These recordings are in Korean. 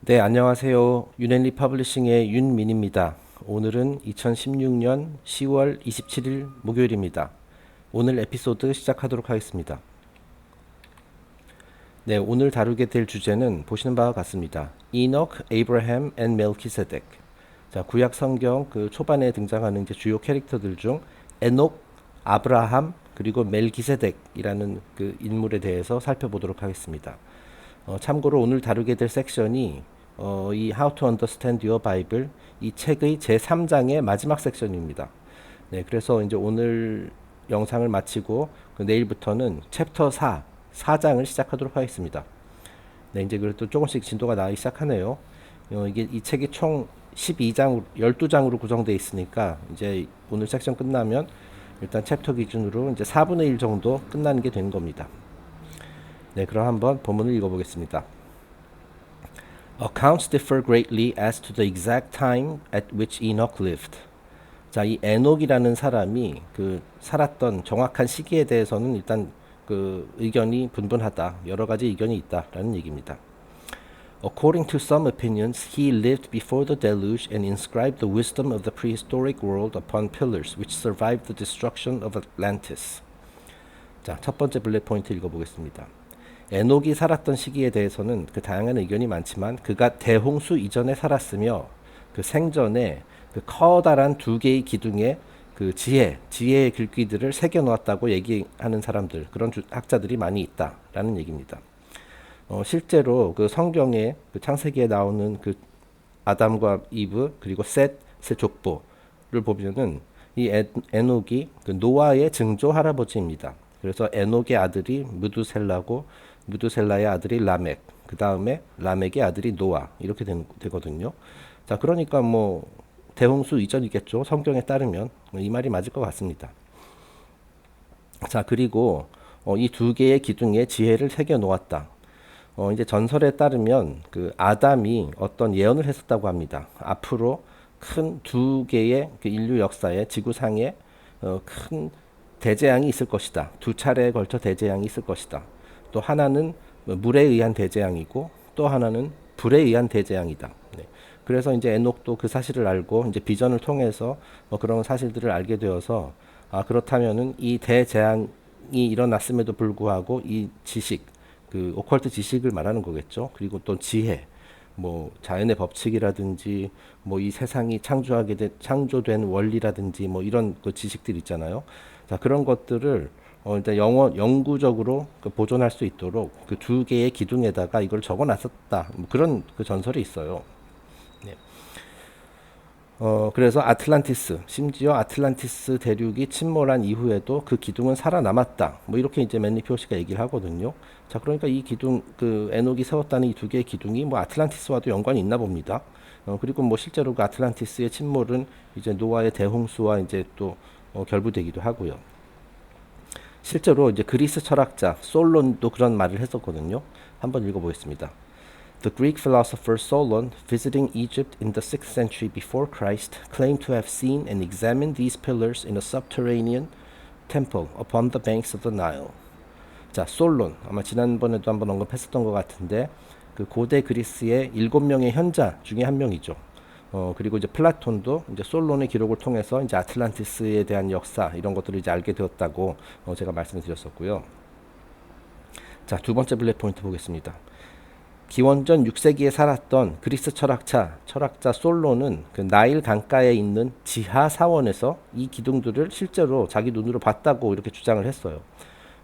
네, 안녕하세요. 윤앤리 퍼블리싱의 윤민입니다. 오늘은 2016년 10월 27일 목요일입니다. 오늘 에피소드 시작하도록 하겠습니다. 네, 오늘 다루게 될 주제는 보시는 바와 같습니다. Enoch, Abraham and Melchizedek. 자, 구약 성경 그 초반에 등장하는 이제 주요 캐릭터들 중 에녹, 아브라함, 그리고 멜기세덱이라는 그 인물에 대해서 살펴보도록 하겠습니다. 참고로 오늘 다루게 될 섹션이 이 How to Understand Your Bible 이 책의 제3장의 마지막 섹션입니다. 네, 그래서 이제 오늘 영상을 마치고 내일부터는 챕터 4장을 시작하도록 하겠습니다. 네, 이제 그래도 조금씩 진도가 나기 시작하네요. 이게 이 책이 총 12장으로 구성되어 있으니까 이제 오늘 섹션 끝나면 일단 챕터 기준으로 이제 4분의 1 정도 끝나는 게 된 겁니다. 네, 그럼 한번 본문을 읽어보겠습니다. Accounts differ greatly as to the exact time at which Enoch lived. 자, 이 에녹이라는 사람이 그 살았던 정확한 시기에 대해서는 일단 그 의견이 분분하다. 여러 가지 의견이 있다라는 얘기입니다. According to some opinions, he lived before the deluge and inscribed the wisdom of the prehistoric world upon pillars which survived the destruction of Atlantis. 자, 첫 번째 블랙 포인트 읽어보겠습니다. 에녹이 살았던 시기에 대해서는 그 다양한 의견이 많지만 그가 대홍수 이전에 살았으며 그 생전에 그 커다란 두 개의 기둥에 그 지혜의 글귀들을 새겨 놓았다고 얘기하는 사람들, 그런 학자들이 많이 있다라는 얘기입니다. 실제로 그 성경에 그 창세기에 나오는 그 아담과 이브 그리고 셋의 족보를 보면은 이 에녹이 그 노아의 증조 할아버지입니다. 그래서 에녹의 아들이 무두셀라고 무두셀라의 아들이 라멕, 그 다음에 라멕의 아들이 노아 이렇게 되거든요. 자, 그러니까 뭐 대홍수 이전이겠죠. 성경에 따르면 이 말이 맞을 것 같습니다. 자, 그리고 이 두 개의 기둥에 지혜를 새겨 놓았다. 이제 전설에 따르면 그 아담이 어떤 예언을 했었다고 합니다. 앞으로 큰 두 개의 그 인류 역사에 지구상에 큰 대재앙이 있을 것이다. 두 차례에 걸쳐 대재앙이 있을 것이다. 또 하나는 물에 의한 대재앙이고 또 하나는 불에 의한 대재앙이다. 네. 그래서 이제 에녹도 그 사실을 알고 이제 비전을 통해서 그런 사실들을 알게 되어서 그렇다면은 이 대재앙이 일어났음에도 불구하고 이 지식, 그 오컬트 지식을 말하는 거겠죠. 그리고 또 지혜, 뭐 자연의 법칙이라든지 뭐 이 세상이 창조된 원리라든지 뭐 이런 그 지식들 있잖아요. 자, 그런 것들을 일단 영구적으로 보존할 수 있도록 그 두 개의 기둥에다가 이걸 적어놨었다. 뭐 그런 그 전설이 있어요. 네. 그래서 심지어 아틀란티스 대륙이 침몰한 이후에도 그 기둥은 살아남았다. 뭐 이렇게 이제 맨리 표시가 얘기를 하거든요. 자, 그러니까 이 기둥, 그 에녹이 세웠다는 이 두 개의 기둥이 뭐 아틀란티스와도 연관이 있나 봅니다. 그리고 뭐 실제로 그 아틀란티스의 침몰은 이제 노아의 대홍수와 이제 또 결부되기도 하고요. 실제로 이제 그리스 철학자 솔론도 그런 말을 했었거든요. 한번 읽어보겠습니다. The Greek philosopher Solon, visiting Egypt in the 6th century before Christ, claimed to have seen and examined these pillars in a subterranean temple upon the banks of the Nile. 자, 솔론 아마 지난번에도 한번 언급했었던 것 같은데 그 고대 그리스의 7명의 현자 중에 한 명이죠. 그리고 이제 플라톤도 이제 솔론의 기록을 통해서 이제 아틀란티스에 대한 역사 이런 것들을 이제 알게 되었다고 제가 말씀을 드렸었고요. 자, 두 번째 블랙 포인트 보겠습니다. 기원전 6세기에 살았던 그리스 철학자 솔론은 그 나일 강가에 있는 지하 사원에서 이 기둥들을 실제로 자기 눈으로 봤다고 이렇게 주장을 했어요.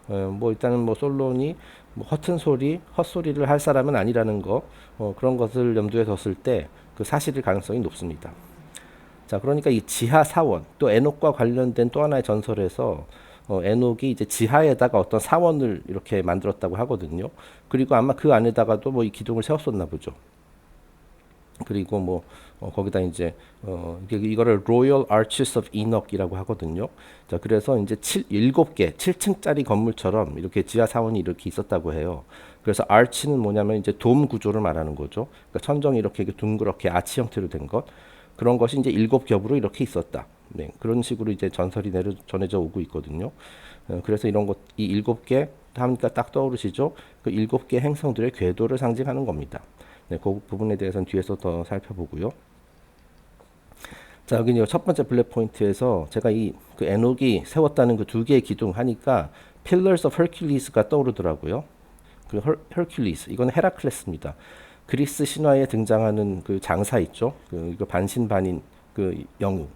뭐 일단은 뭐 솔론이 뭐 헛소리를 할 사람은 아니라는 거, 그런 것을 염두에 뒀을 때 그 사실일 가능성이 높습니다. 자, 그러니까 이 지하 사원, 또 에녹과 관련된 또 하나의 전설에서 에녹이 이제 지하에다가 어떤 사원을 이렇게 만들었다고 하거든요. 그리고 아마 그 안에다가도 뭐 이 기둥을 세웠었나 보죠. 그리고 뭐 거기다 이제 이거를 Royal Arches of Enoch이라고 하거든요. 자, 그래서 이제 7개 7층짜리 건물처럼 이렇게 지하 사원이 이렇게 있었다고 해요. 그래서 arch는 뭐냐면 이제 돔 구조를 말하는 거죠. 그러니까 천정이 이렇게 둥그렇게 아치 형태로 된 것. 그런 것이 이제 7겹으로 이렇게 있었다. 네, 그런 식으로 이제 전설이 전해져 오고 있거든요. 그래서 이런 것, 이 7개 하니까 딱 떠오르시죠? 그 7개 행성들의 궤도를 상징하는 겁니다. 네, 그 부분에 대해서는 뒤에서 더 살펴보고요. 자, 여기 이제 첫 번째 블랙 포인트에서 제가 이 그 에녹이 세웠다는 그 두 개의 기둥 하니까 Pillars of Hercules가 떠오르더라고요. 그 헐큘리스 이건 헤라클레스입니다. 그리스 신화에 등장하는 그 장사 있죠. 그 이거 반신반인 그 영웅.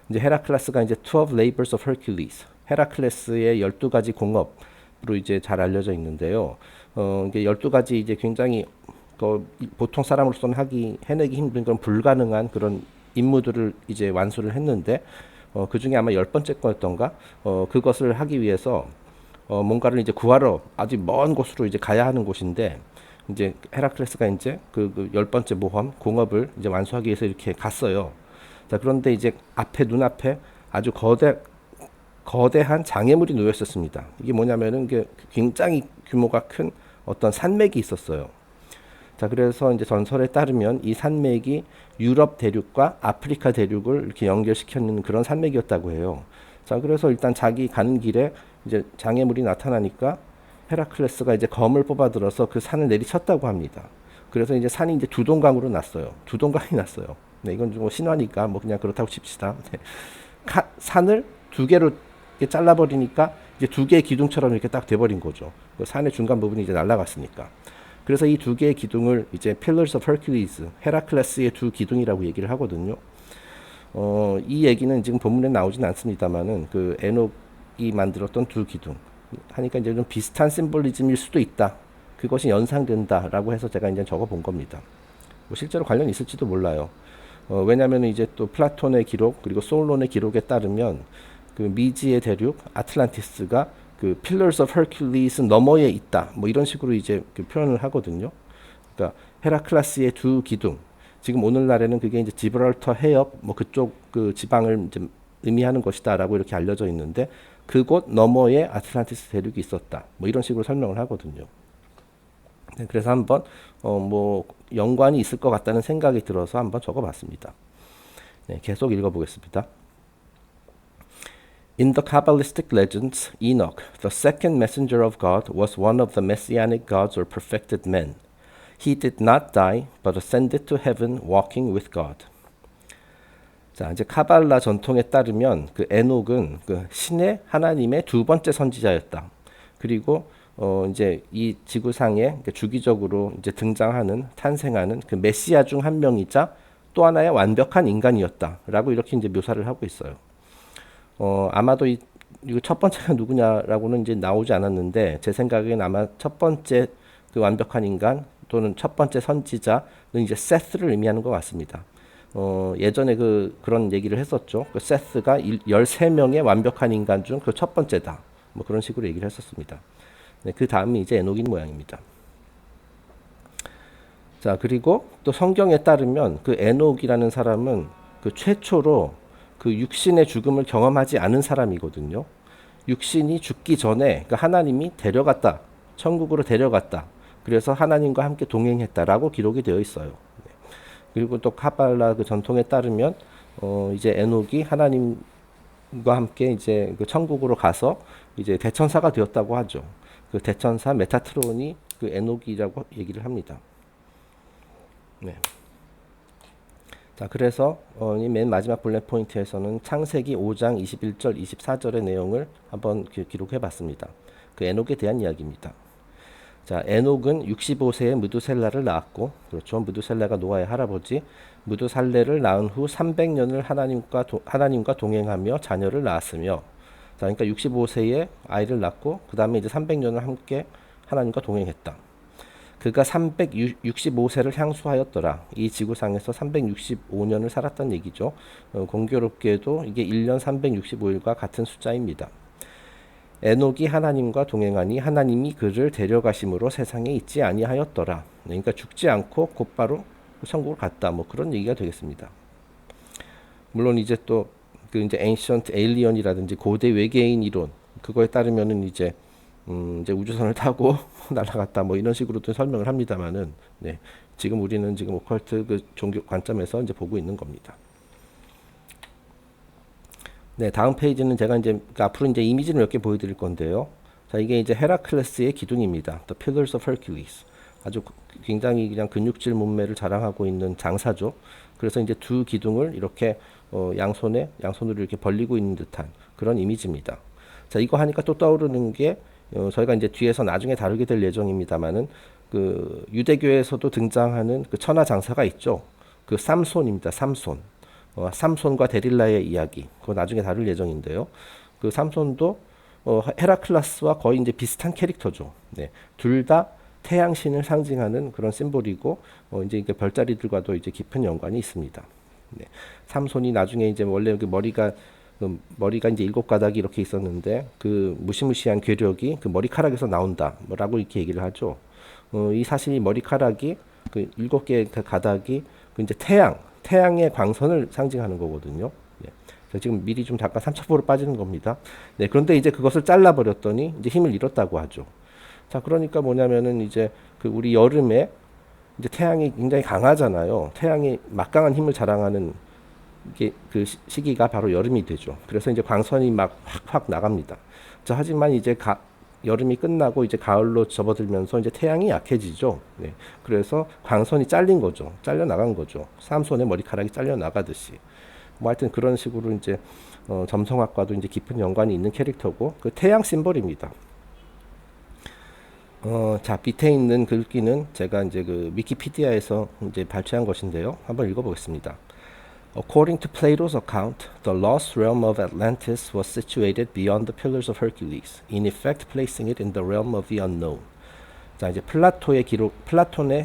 이제 헤라클레스가 이제 Two of Labors of Hercules. 헤라클레스의 12가지 공업으로 이제 잘 알려져 있는데요. 이게 12가지 이제 굉장히 보통 사람으로서는 해내기 힘든 그런 불가능한 그런 임무들을 이제 완수를 했는데 그 중에 아마 10번째 거였던가 그것을 하기 위해서 뭔가를 이제 구하러 아주 먼 곳으로 이제 가야 하는 곳인데 이제 헤라클레스가 이제 그 10번째 모험 공업을 이제 완수하기 위해서 이렇게 갔어요. 자, 그런데 이제 눈앞에 아주 거대한 장애물이 놓여 있었습니다. 이게 뭐냐면은 이게 굉장히 규모가 큰 어떤 산맥이 있었어요. 자, 그래서 이제 전설에 따르면 이 산맥이 유럽 대륙과 아프리카 대륙을 이렇게 연결시키는 그런 산맥이었다고 해요. 자, 그래서 일단 자기 가는 길에 이제 장애물이 나타나니까 헤라클레스가 이제 검을 뽑아들어서 그 산을 내리쳤다고 합니다. 그래서 이제 산이 이제 두동강으로 났어요. 두동강이 났어요. 네, 이건 좀 신화니까 뭐 그냥 그렇다고 칩시다. 네. 산을 두 개로 이렇게 잘라버리니까 이제 두 개의 기둥처럼 이렇게 딱 돼버린 거죠. 그 산의 중간 부분이 이제 날아갔으니까. 그래서 이 두 개의 기둥을 이제 Pillars of Hercules, 헤라클레스의 두 기둥이라고 얘기를 하거든요. 이 얘기는 지금 본문에 나오진 않습니다만은 그 에녹이 만들었던 두 기둥 하니까 이제 좀 비슷한 심볼리즘일 수도 있다. 그것이 연상된다라고 해서 제가 이제 적어 본 겁니다. 뭐 실제로 관련이 있을지도 몰라요. 왜냐하면 이제 또 플라톤의 기록 그리고 솔론의 기록에 따르면 그 미지의 대륙 아틀란티스가 그 Pillars of Hercules 너머에 있다. 뭐 이런 식으로 이제 그 표현을 하거든요. 그러니까 헤라클레스의 두 기둥. 지금 오늘날에는 그게 이제 지브랄터 해협 뭐 그쪽 그 지방을 이제 의미하는 것이다라고 이렇게 알려져 있는데 그곳 너머에 아틀란티스 대륙이 있었다. 뭐 이런 식으로 설명을 하거든요. 네, 그래서 한번 뭐 연관이 있을 것 같다는 생각이 들어서 한번 적어봤습니다. 네, 계속 읽어보겠습니다. In the Kabbalistic legends, Enoch, the second messenger of God, was one of the messianic gods or perfected men. He did not die, but ascended to heaven, walking with God. 자, 이제 카발라 전통에 따르면 그 에녹은 그 신의 하나님의 두 번째 선지자였다. 그리고 이제 이 지구상에 주기적으로 이제 등장하는 탄생하는 그 메시아 중 한 명이자 또 하나의 완벽한 인간이었다라고 이렇게 이제 묘사를 하고 있어요. 아마도 이거 첫 번째가 누구냐라고는 이제 나오지 않았는데 제 생각엔 아마 첫 번째 그 완벽한 인간 또는 첫 번째 선지자는 이제 세스를 의미하는 것 같습니다. 예전에 그런 얘기를 했었죠. 그 세스가 13명의 완벽한 인간 중 그 첫 번째다. 뭐 그런 식으로 얘기를 했었습니다. 네, 그 다음이 이제 에녹인 모양입니다. 자, 그리고 또 성경에 따르면 그 에녹이라는 사람은 그 최초로 그 육신의 죽음을 경험하지 않은 사람이거든요. 육신이 죽기 전에 그 하나님이 데려갔다. 천국으로 데려갔다. 그래서 하나님과 함께 동행했다라고 기록이 되어 있어요. 그리고 또 카발라 그 전통에 따르면 이제 에녹이 하나님과 함께 이제 그 천국으로 가서 이제 대천사가 되었다고 하죠. 그 대천사 메타트론이 그 에녹이라고 얘기를 합니다. 네. 자, 그래서 이 맨 마지막 블랙 포인트에서는 창세기 5장 21절 24절의 내용을 한번 기록해 봤습니다. 그 에녹에 대한 이야기입니다. 자, 에녹은 65세에 무두셀라를 낳았고, 그렇죠. 무두셀라가 노아의 할아버지. 무두살레를 낳은 후 300년을 하나님과 동행하며 자녀를 낳았으며, 자, 그러니까 65세에 아이를 낳고, 그 다음에 이제 300년을 함께 하나님과 동행했다. 그가 365세를 향수하였더라. 이 지구상에서 365년을 살았다는 얘기죠. 공교롭게도 이게 1년 365일과 같은 숫자입니다. 에녹이 하나님과 동행하니 하나님이 그를 데려가심으로 세상에 있지 아니하였더라. 그러니까 죽지 않고 곧바로 천국을 갔다. 뭐 그런 얘기가 되겠습니다. 물론 이제 또 그 이제 ancient alien이라든지 고대 외계인 이론 그거에 따르면은 이제 우주선을 타고 날아갔다 뭐 이런 식으로도 설명을 합니다만은 네, 지금 우리는 지금 오컬트 그 종교 관점에서 이제 보고 있는 겁니다. 네, 다음 페이지는 제가 이제 앞으로 이제 이미지를 몇 개 보여드릴 건데요. 자, 이게 이제 헤라클레스의 기둥입니다. The Pillars of Hercules. 아주 굉장히 그냥 근육질 몸매를 자랑하고 있는 장사죠. 그래서 이제 두 기둥을 이렇게 양손으로 이렇게 벌리고 있는 듯한 그런 이미지입니다. 자, 이거 하니까 또 떠오르는 게 저희가 이제 뒤에서 나중에 다루게 될 예정입니다만은 그 유대교에서도 등장하는 그 천하 장사가 있죠. 그 삼손입니다. 삼손. 삼손과 데릴라의 이야기. 그거 나중에 다룰 예정인데요. 그 삼손도 헤라클라스와 거의 이제 비슷한 캐릭터죠. 네. 둘 다 태양신을 상징하는 그런 심볼이고 이제 이게 별자리들과도 이제 깊은 연관이 있습니다. 네. 삼손이 나중에 이제 원래 그 머리가 이제 7가닥이 이렇게 있었는데 그 무시무시한 괴력이 그 머리카락에서 나온다. 뭐라고 이렇게 얘기를 하죠. 이 사실 머리카락이 그 7개의 그 가닥이 그 이제 태양의 광선을 상징하는 거거든요. 네. 지금 미리 좀 잠깐 3차포로 빠지는 겁니다. 네. 그런데 이제 그것을 잘라버렸더니 이제 힘을 잃었다고 하죠. 자, 그러니까 뭐냐면은 이제 그 우리 여름에 이제 태양이 굉장히 강하잖아요. 태양이 막강한 힘을 자랑하는 이게 그 시기가 바로 여름이 되죠. 그래서 이제 광선이 막 확 나갑니다. 자, 하지만 이제 여름이 끝나고 이제 가을로 접어들면서 이제 태양이 약해지죠. 네. 그래서 광선이 잘린 거죠. 잘려 나간 거죠. 삼손의 머리카락이 잘려 나가듯이. 뭐 하여튼 그런 식으로 이제 점성학과도 이제 깊은 연관이 있는 캐릭터고 그 태양 심볼입니다. 자, 밑에 있는 글귀는 제가 이제 그 위키피디아에서 이제 발췌한 것인데요. 한번 읽어보겠습니다. According to Plato's account, the lost realm of Atlantis was situated beyond the Pillars of Hercules, in effect placing it in the realm of the unknown. 자, 이제 플라톤의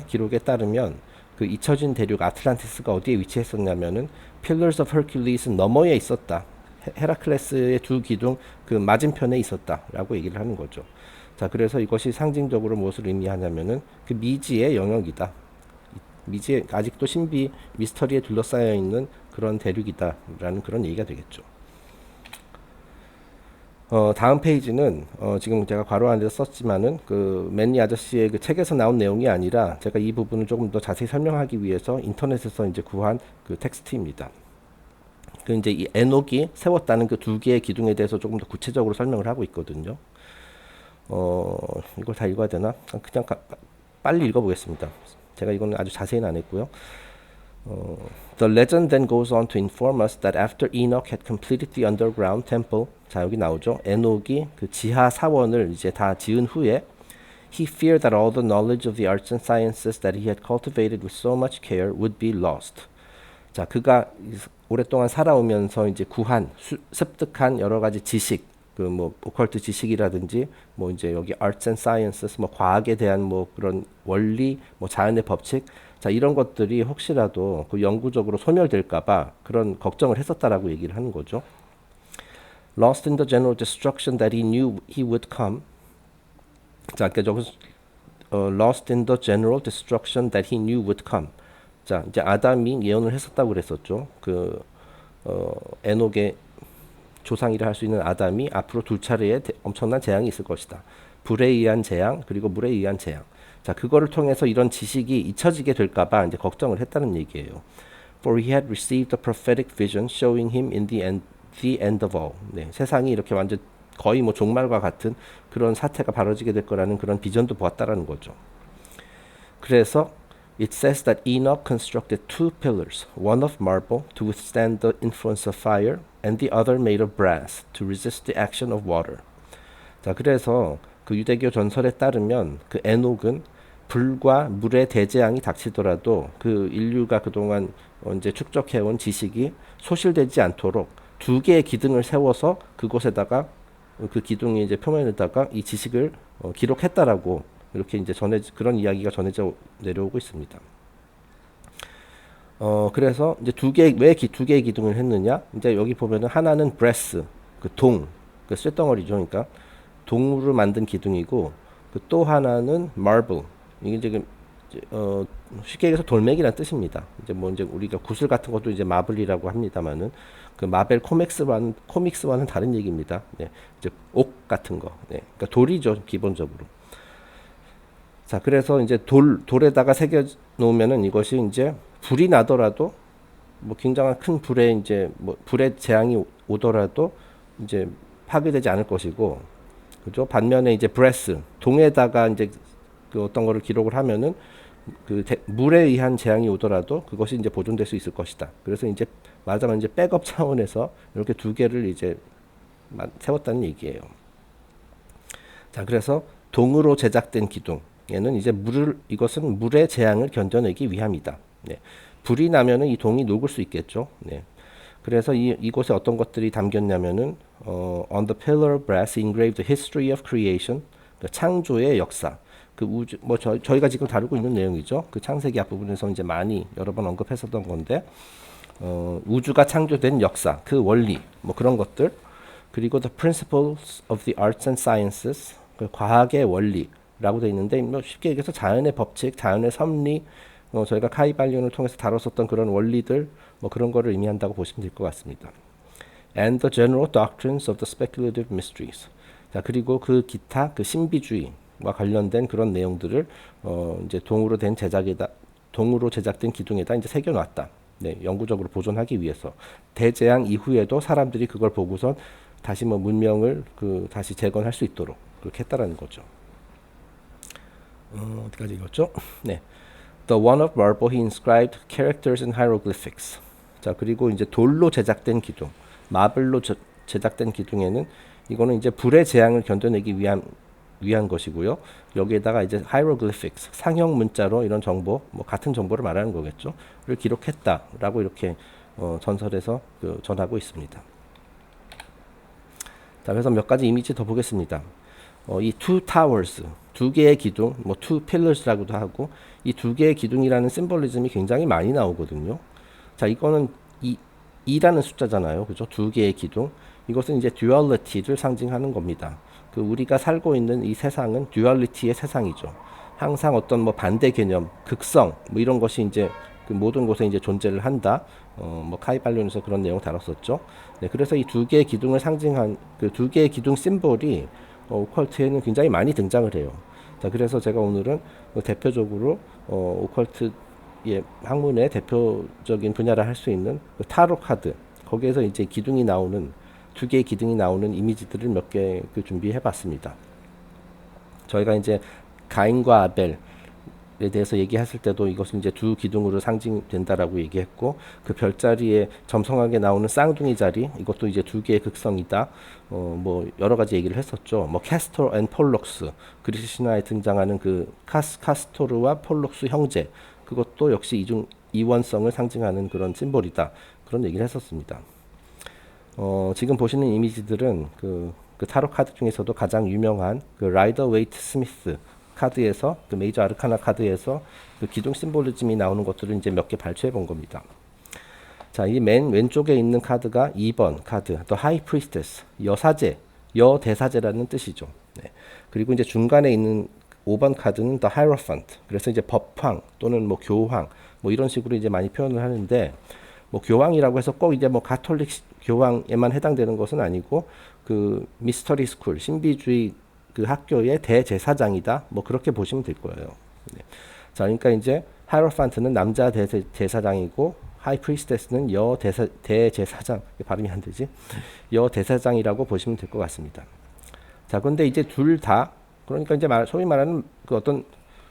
기록에 따르면 그 잊혀진 대륙 아틀란티스가 어디에 위치했었냐면은 Pillars of Hercules 너머에 있었다. 헤라클레스의 두 기둥 그 맞은편에 있었다라고 얘기를 하는 거죠. 자, 그래서 이것이 상징적으로 무엇을 의미하냐면은 그 미지의 영역이다. 미지의 아직도 신비 미스터리에 둘러싸여 있는 그런 대륙이다라는 그런 얘기가 되겠죠. 다음 페이지는 지금 제가 괄호 안에서 썼지만은 그 맨니 아저씨의 그 책에서 나온 내용이 아니라 제가 이 부분을 조금 더 자세히 설명하기 위해서 인터넷에서 이제 구한 그 텍스트입니다. 그 이제 이 에녹이 세웠다는 그 두 개의 기둥에 대해서 조금 더 구체적으로 설명을 하고 있거든요. 이걸 다 읽어야 되나? 그냥 빨리 읽어보겠습니다. 제가 이거는 아주 자세히는 안 했고요. The legend then goes on to inform us that after Enoch had completed the underground temple, 자, 여기 나오죠. 에녹이 그 지하 사원을 이제 다 지은 후에 he feared that all the knowledge of the arts and sciences that he had cultivated with so much care would be lost. 자, 그가 오랫동안 살아오면서 이제 습득한 여러 가지 지식, 그 뭐 오컬트 지식이라든지 뭐 이제 여기 arts and sciences 뭐 과학에 대한 뭐 그런 원리, 뭐 자연의 법칙, 자, 이런 것들이 혹시라도 그 영구적으로 소멸될까봐 그런 걱정을 했었다라고 얘기를 하는 거죠. Lost in the general destruction that he knew he would come. 자, 그러니까 저기서 lost in the general destruction that he knew would come. 자, 이제 아담이 예언을 했었다고 그랬었죠. 그 에녹의 조상이라 할 수 있는 아담이 앞으로 두 차례의 엄청난 재앙이 있을 것이다. 불에 의한 재앙, 그리고 물에 의한 재앙. 자, 그거를 통해서 이런 지식이 잊혀지게 될까봐 이제 걱정을 했다는 얘기예요. For he had received a prophetic vision showing him in the end of all. 네, 세상이 이렇게 완전 거의 뭐 종말과 같은 그런 사태가 벌어지게 될 거라는 그런 비전도 보았다라는 거죠. 그래서 it says that Enoch constructed two pillars, one of marble to withstand the influence of fire, and the other made of brass to resist the action of water. 자, 그래서 그 유대교 전설에 따르면 그 에녹은 불과 물의 대재앙이 닥치더라도 그 인류가 그동안 이제 축적해온 지식이 소실되지 않도록 두 개의 기둥을 세워서 그곳에다가 그 기둥의 이제 표면에다가 이 지식을 기록했다라고 이렇게 이제 그런 이야기가 전해져 내려오고 있습니다. 그래서 이제 왜 두 개의 기둥을 했느냐? 이제 여기 보면은 하나는 brass, 그 그 쇳덩어리죠. 그러니까 동으로 만든 기둥이고, 그 또 하나는 marble. 이게 지금 쉽게 얘기해서 돌멩이란 뜻입니다. 이제 뭐 이제 우리가 구슬 같은 것도 이제 마블이라고 합니다만은 그 마벨 코믹스와는 다른 얘기입니다. 네, 이제 옥 같은 거. 네, 그러니까 돌이죠, 기본적으로. 자, 그래서 이제 돌에다가 새겨 놓으면은 이것이 이제 불이 나더라도 뭐 굉장한 큰 불에 이제 뭐 불의 재앙이 오더라도 이제 파괴되지 않을 것이고, 그죠? 반면에 이제 브레스 동에다가 이제 그 어떤 거를 기록을 하면은 물에 의한 재앙이 오더라도 그것이 이제 보존될 수 있을 것이다. 그래서 이제 말하자면 이제 백업 차원에서 이렇게 두 개를 이제 세웠다는 얘기예요. 자, 그래서 동으로 제작된 기둥에는 이제 이것은 물의 재앙을 견뎌내기 위함이다. 네. 불이 나면은 이 동이 녹을 수 있겠죠. 네. 그래서 이곳에 어떤 것들이 담겼냐면은 on the pillar brass engraved the history of creation, 그 창조의 역사. 그 우주 뭐 저희가 지금 다루고 있는 내용이죠. 그 창세기 앞부분에서 이제 많이 여러 번 언급했었던 건데 우주가 창조된 역사, 그 원리, 뭐 그런 것들, 그리고 the principles of the arts and sciences, 그 과학의 원리라고 돼 있는데 뭐 쉽게 얘기해서 자연의 법칙, 자연의 섭리, 저희가 카이발리온을 통해서 다뤘었던 그런 원리들, 뭐 그런 거를 의미한다고 보시면 될 것 같습니다. And the general doctrines of the speculative mysteries. 자, 그리고 그 기타 그 신비주의와 관련된 그런 내용들을 이제 동으로 제작된 기둥에다 이제 새겨놨다. 네, 영구적으로 보존하기 위해서 대재앙 이후에도 사람들이 그걸 보고선 다시 뭐 문명을 다시 재건할 수 있도록 그렇게 했다라는 거죠. 어디까지 읽었죠? 네. The one of marble he inscribed characters and hieroglyphics. 자, 그리고 이제 돌로 제작된 기둥, 마블로 제작된 기둥에는 이거는 이제 불의 재앙을 견뎌내기 위한 것이고요. 여기에다가 이제 hieroglyphics, 상형 문자로 이런 정보, 뭐 같은 정보를 말하는 거겠죠.를 기록했다라고 이렇게 전설에서 전하고 있습니다. 자, 그래서 몇 가지 이미지 더 보겠습니다. 이 two towers, 두 개의 기둥, 뭐 two pillars라고도 하고 이 두 개의 기둥이라는 심볼리즘이 굉장히 많이 나오거든요. 자, 이거는 2라는 숫자잖아요. 그죠? 두 개의 기둥. 이것은 이제 듀얼리티를 상징하는 겁니다. 우리가 살고 있는 이 세상은 듀얼리티의 세상이죠. 항상 어떤 뭐 반대 개념, 극성, 뭐 이런 것이 이제 모든 곳에 이제 존재를 한다. 뭐 카이발리온에서 그런 내용 다뤘었죠. 네, 그래서 이 두 개의 기둥을 상징한 그 두 개의 기둥 심볼이 오컬트에는 굉장히 많이 등장을 해요. 자, 그래서 제가 오늘은 대표적으로 오컬트의 학문의 대표적인 분야라 할 수 있는 타로 카드, 거기에서 이제 기둥이 나오는 두 개의 기둥이 나오는 이미지들을 몇 개 준비해 봤습니다. 저희가 이제 가인과 아벨에 대해서 얘기했을 때도 이것은 이제 두 기둥으로 상징된다라고 얘기했고, 그 별자리에 점성하게 나오는 쌍둥이 자리, 이것도 이제 두 개의 극성이다. 뭐 여러 가지 얘기를 했었죠. 뭐 캐스토 앤 폴록스, 그리스 신화에 등장하는 그 카스토르와 폴록스 형제, 그것도 역시 이원성을 상징하는 그런 심볼이다. 그런 얘기를 했었습니다. 지금 보시는 이미지들은 그 타로 카드 중에서도 가장 유명한 그 라이더 웨이트 스미스 카드에서, 그 메이저 아르카나 카드에서 그 기둥 심볼리즘이 나오는 것들을 이제 몇 개 발췌해 본 겁니다. 자, 이 맨 왼쪽에 있는 카드가 2번 카드, The High Priestess, 여사제, 여대사제라는 뜻이죠. 네. 그리고 이제 중간에 있는 5번 카드는 The Hierophant, 그래서 이제 법황 또는 뭐 교황, 뭐 이런 식으로 이제 많이 표현을 하는데, 뭐 교황이라고 해서 꼭 이제 뭐 가톨릭 교황에만 해당되는 것은 아니고, 그 미스터리 스쿨, 신비주의 그 학교의 대제사장이다. 뭐 그렇게 보시면 될 거예요. 네. 자, 그러니까 이제 하이로판트는 남자 대제사장이고 하이 프리스테스는 대제사장, 발음이 안 되지? 여대사장이라고 보시면 될 것 같습니다. 자, 그런데 이제 둘 다, 그러니까 이제 소위 말하는 그 어떤